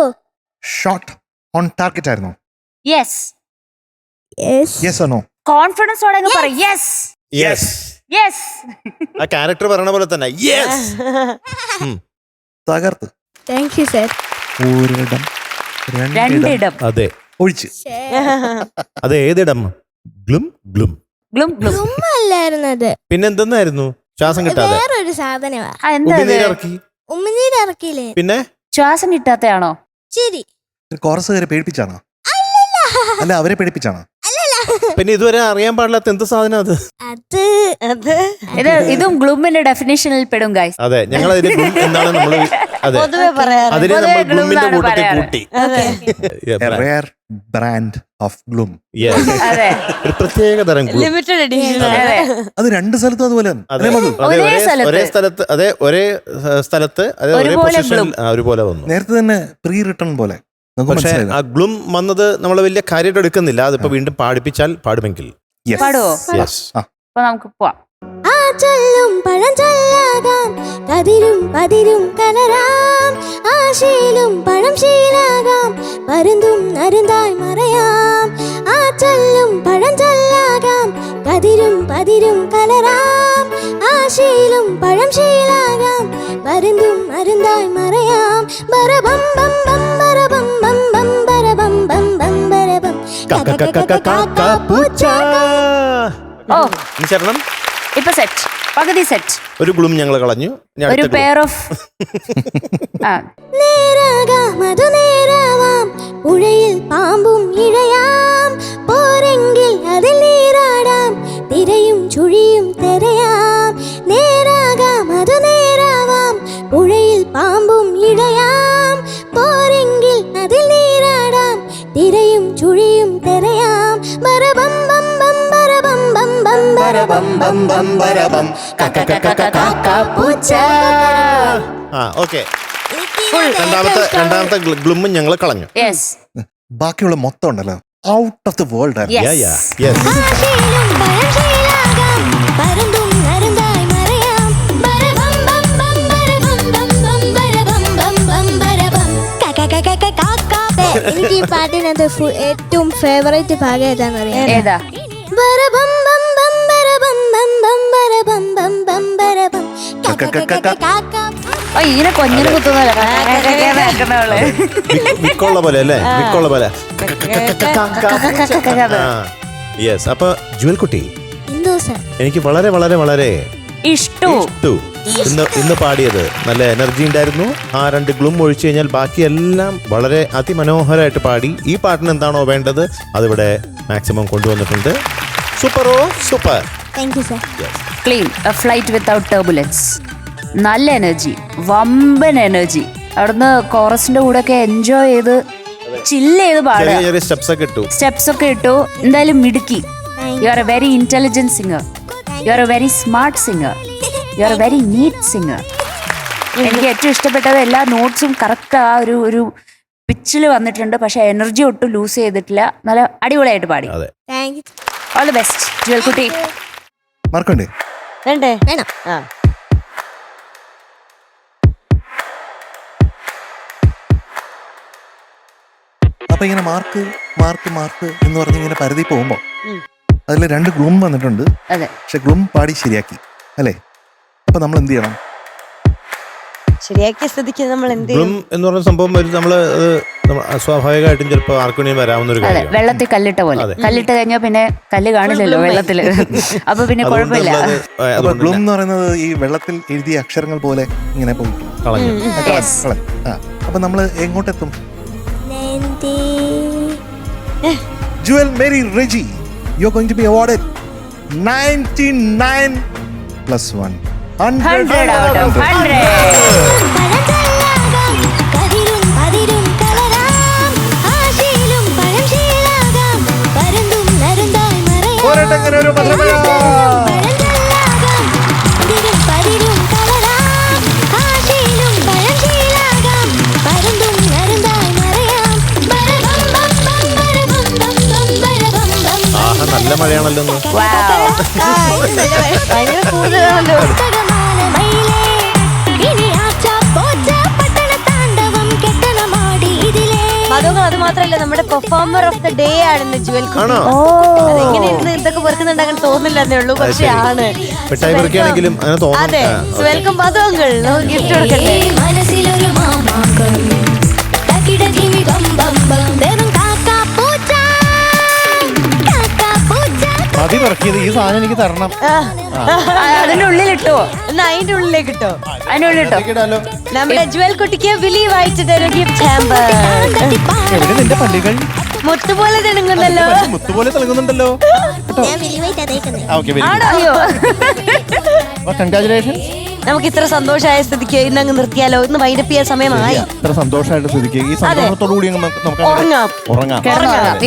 ഷോട്ട് ഓൺ ടാർഗറ്റ് ആയിരുന്നു. യെസ്. Yes or no? കോൺഫിഡൻസോടെ അങ്ങ് പറ. Yes yes. യെസ്. ആ ക്യാരക്ടർ പറയണ പോലെ തന്നെ യെസ്. തകർത്ത്. Thank you sir. ഒരിടം രണ്ടിടം. അതെ. ഒഴിച്ച്. അത് ഏതിടം? Gloom gloom. Gloom gloom. അല്ലായിരുന്നത് പിന്നെന്തെന്നായിരുന്നു? ശ്വാസം കിട്ടാതെ വേറൊരു സാധനമാ. എന്താ ഉമിനീരിറക്കി. ഉമ്മനീര് ഇറക്കിയില്ലേ? പിന്നെ ശ്വാസം കിട്ടാത്തയാണോ? ശരി. കോറസുകാരെ പേടിപ്പിച്ചാണോ? അല്ല, അവരെ പേടിപ്പിച്ചാണോ? പിന്നെ ഇതുവരെ അറിയാൻ പാടില്ലാത്ത എന്ത് സാധനം അത്? ഇതും ഗ്ലൂമിന്റെ ഡെഫിനേഷനിൽ പെടും ഗൈസ്. അതെ, ഞങ്ങൾ അതിന് ഗ്ലും എന്നാണ് നമ്മൾ പൊതുവെ പറയാറ്. അതിനെ നമ്മൾ പൊതുവെ gloom ഗ്ലുമിന്റെ എന്നാണ് കൂട്ടത്തിൽ പറയാറ്. കൂട്ടി. Rare brand of gloom. Yes. അതെ. ഒരു പ്രത്യേക തരം ഗ്ലൂം. Limited edition. അതെ. അത് രണ്ട് സ്ഥലത്തും അതുപോലെ തന്നെ. അതെ, അല്ലേ മധു? അതെ, ഒരേ സ്ഥലത്ത്. ഒരേ സ്ഥലത്ത്, അതെ, ഒരേ സ്ഥലത്ത്, അതെ, ഒരേ ഒരുപോലെ പൊസിഷൻ gloom. ഒരുപോലെ വന്നു. നേരത്തെ തന്നെ പ്രീ റിട്ടേൺ പോലെ നമുക്ക് പക്ഷെ മനസ്സിലായില്ല. ആ ഗ്ലും വന്നത് നമ്മൾ വലിയ കാര്യമായിട്ട് എടുക്കുന്നില്ല. അതിപ്പോ വീണ്ടും പാടിപ്പിച്ചാൽ പാടുമെങ്കിൽ. Yes. പാടുവോ? Yes. അപ്പൊ നമുക്ക് പോവാം. ആ ചൊല്ലും പഴഞ്ചൊല്ലാകാം, കതിരും പതിരും കലരാം, ആശയിലും പഴം ശീലാകാം, പരുന്തും നരുന്തായി മറയാം. ആ ചൊല്ലും പഴഞ്ചൊല്ലാകാം, കതിരും പതിരും കലരാം, ആശയിലും പഴം ശീലാകാം, പരുന്തും നരുന്തായി മറയാം. ബരബം ബം ബം ബരബം ബം ബം ബരബം ബം ബം ബരബം പൂച്ച. ഓ, ഇനി ചേരണം. ഇപ്പൊ സെറ്റ്, പകുതി സെറ്റ്. ഒരു ഗ്ലും ഞങ്ങൾ കളഞ്ഞു. ഇനി ഒരു അടുത്ത gloom. പെയർ ഓഫ് നേരാകാം അതു നേരാവാം, പുഴയിൽ പാമ്പും ഇഴയാം, പോരെങ്കിൽ അതിൽ നീരാടാം, തിരയും ചുഴിയും തെരയാം. നേരാകാം അതു നേരാവാം, പുഴയിൽ പാമ്പും ഇഴയാം, പോരെങ്കിൽ അതിൽ നീരാടാം, തിരയും ചുഴിയും തെരയാം. ബരബം ബം ബം ബരബം ബം ബം ബരബം ബം ബം ബരബം പൂച്ച. ഓക്കെ. രണ്ടാമത്തെ ഗ്ലുമും ഞങ്ങൾ കളഞ്ഞു. യെസ്. ബാക്കിയുള്ള മൊത്തം ഉണ്ടല്ലോ ഔട്ട് ഓഫ് ദ വേൾഡ് ആയിരുന്നു. Yeah, yeah. Yes. ആശയിലും പഴം ശീലാകാം, പരുന്തും നരുന്തായി മറയാം. ബരബം ബം ബം ബരബം ബം ബം ബരബം ബം ബം ബരബം കാക്ക. എനിക്ക് ഈ പാട്ടിനകത്ത് ഏറ്റവും ഫേവറേറ്റ് ഭാഗം ഏതാണെന്നറിയാം. ഏതാ? ബരബം ബം ബം ബരബം ബം ബം ബരബം ബം ബം ബരബം കാക്ക. ഓ, ഇങ്ങനെ കൊഞ്ഞിന് കുത്തുന്നല്ലേ വിക്കുള്ള പോലെ അല്ലേ? വിക്കുള്ള പോലെ. യെസ്. അപ്പൊ ജുവൽ കുട്ടി, എന്തോ സർ? എനിക്ക് വളരെ വളരെ വളരെ ഇഷ്ടു. ഇന്ന് പാടിയത് നല്ല എനർജി ഉണ്ടായിരുന്നു. ആ രണ്ട് ഗ്ലും ഒഴിച്ചു കഴിഞ്ഞാൽ ബാക്കിയെല്ലാം വളരെ അതിമനോഹരമായിട്ട് പാടി. ഈ പാട്ടിന് എന്താണോ വേണ്ടത് അതിവിടെ മാക്സിമം കൊണ്ടുവന്നിട്ടുണ്ട്. സൂപ്പറോ super. Thank you sir. Clean, a flight without turbulence. നല്ല എനർജി, വമ്പൻ എനർജി. അവിടുന്ന് കോറസിന്റെ കൂടെ ഒക്കെ എൻജോയ് ചെയ്ത് ചില്ല് ചെയ്ത് പാടുക. ചെറിയ ചെറിയ സ്റ്റെപ്സ് ഒക്കെ ഇട്ടു. സ്റ്റെപ്സ് ഒക്കെ ഇട്ടു. എന്തായാലും മിടുക്കി. You are A very intelligent singer. You are A very smart singer. You are A very neat singer. എനിക്ക് ഏറ്റവും ഇഷ്ടപ്പെട്ടത് എല്ലാ നോട്ട്സും കറക്റ്റ് ആ ഒരു പിച്ചിൽ വന്നിട്ടുണ്ട്. പക്ഷെ എനർജി ഒട്ടും ലൂസ് ചെയ്തിട്ടില്ല. നല്ല അടിപൊളിയായിട്ട് പാടി. അതെ. Thank you. All the best Jewel കുട്ടി. മാർക്കുണ്ട്. വേണ്ടേ? വേണം. ആ. അപ്പൊ ഇങ്ങനെ മാർക്ക് മാർക്ക് മാർക്ക് എന്ന് പറഞ്ഞ് ഇങ്ങനെ പരതി പോകുമ്പോ അതിൽ രണ്ട് ഗ്ലൂം വന്നിട്ടുണ്ട്. അതെ. പക്ഷെ ഗ്ലൂം പാടി ശരിയാക്കി അല്ലേ? അപ്പൊ നമ്മൾ എന്ത് ചെയ്യണം? ശരിയാക്കിയ സ്ഥിതിക്ക് നമ്മൾ എന്ത് ഗ്ലും ചെയ്യും? എന്ന് പറഞ്ഞ സംഭവം നമ്മള് സ്വാഭാവികമായിട്ടും ചിലപ്പോൾ ആർക്കും വരാവുന്ന ഒരു അതെ, കാര്യമാണ്. വെള്ളത്തിൽ കല്ലിട്ട പോലെ. അതെ. കല്ലിട്ട് കഴിഞ്ഞാൽ പിന്നെ കല്ല് കാണില്ലല്ലോ വെള്ളത്തില്. അപ്പൊ പിന്നെ അതുകൊണ്ട് കുഴപ്പമില്ല. നമ്മളത് അപ്പൊ അതുകൊണ്ട് ഗ്ലൂം എന്ന് പറയുന്നത് ഈ വെള്ളത്തിൽ എഴുതിയ അക്ഷരങ്ങൾ പോലെ ഇങ്ങനെ പോയി കളഞ്ഞു. Yes. അപ്പൊ നമ്മൾ എങ്ങോട്ടെത്തും? നന്ദി. Jewel Mary Reggie, you're going to be awarded 99 plus 1. 100 out of 100. പഴഞ്ചൊല്ലാകാം, കതിരും പതിരും കലരാം, ആശയിലും പഴം ശീലാകാം, പരുന്തും നരുന്തായി മറയാം. പോരട്ടെങ്ങനെ ഒരു മധുരമഴ. പഴഞ്ചൊല്ലാകാം, കതിരും പതിരും കലരാം, ആശയിലും പഴം ശീലാകാം, പരുന്തും നരുന്തായി മറയാം. ബരബം ബം ബം ബരബം ബം ബം ബരബം ബം ബം. ആഹാ, നല്ല മഴയാണല്ലോ ഇന്ന്. Wow. ഭയങ്കര കൂടുതലാണല്ലോ. പുസ്തകമാല മയിലേ മധുങ്ങൾ അത് മാത്രല്ല നമ്മുടെ പെർഫോമർ ഓഫ് ദ ഡേ ആണ് ജ്വൽ കുട്ടി. ആണോ? അതെങ്ങനെ ഇരുന്ന് ഇതൊക്കെ പെറുക്കുന്നുണ്ടാകാൻ തോന്നില്ലെന്നേ ഉള്ളൂ, പക്ഷെ ആണ്. മിഠായി പെറുക്കുകയാണെങ്കിലും അങ്ങനെ തോന്നും. അതെ, വെൽക്കം മധുങ്ങൾ. ഗിഫ്റ്റ് കൊടുക്കട്ടെ. മനസ്സിലൊരു മാമാങ്കം തകിടതിമി ബം ബം ബം വെറും കാക്കാ പൂച്ച കാക്കാ പൂച്ച. മതി പറക്കിയത് ഈ സാധനം എനിക്ക് തരണം. അതിന്റെ ഉള്ളിലിട്ടോ? എന്നാ അതിന്റെ ഉള്ളിലേക്ക് ഇട്ടോ. അതിന്റെ ഉള്ളിലിട്ടോ? ഇടാലോ. നമ്മുടെ ജ്വൽ കുട്ടിക്ക് ബിലീവ് ആയിട്ട് തരും ഗിഫ്റ്റ് ഹാമ്പർ. എവിടെ നിന്റെ പള്ളികൾ മുത്തുപോലെ തിണങ്ങുന്നല്ലോ. മുത്തുപോലെ തിളങ്ങുന്നുണ്ടല്ലോ. ഞാൻ വലിയതായിട്ട് അതേക്കുന്നത്. ഓക്കെ, ആണോ? അയ്യോ, കൺഗ്രാചുലേഷൻ. നമുക്ക് ഇത്ര സന്തോഷമായ സ്ഥിതിക്ക് ഇന്ന് അങ്ങ് നിർത്തിയാലോ. ഇന്ന് വൈൻഡപ്പ് ചെയ്യാൻ സമയമായി. ഇത്ര സന്തോഷമായിട്ട് സ്ഥിതിക്ക് ഈ സന്തോഷത്തോടു കൂടി നമുക്ക് ഉറങ്ങാം. ഉറങ്ങാം,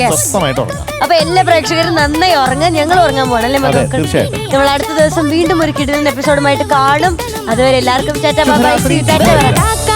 Yes. സ്വസ്ഥമായിട്ട് ഉറങ്ങാം. അപ്പൊ എല്ലാ പ്രേക്ഷകരും നന്നായി ഉറങ്ങാൻ, ഞങ്ങൾ ഉറങ്ങാൻ പോകണം അല്ലേ മക്കൾ? തീർച്ചയായിട്ടും. നമ്മൾ അടുത്ത ദിവസം വീണ്ടും ഒരു കിടിലൻ എപ്പിസോഡുമായിട്ട് കാണും. അതുവരെ എല്ലാവർക്കും ടാറ്റ ബൈ ബൈ. കാക്കാ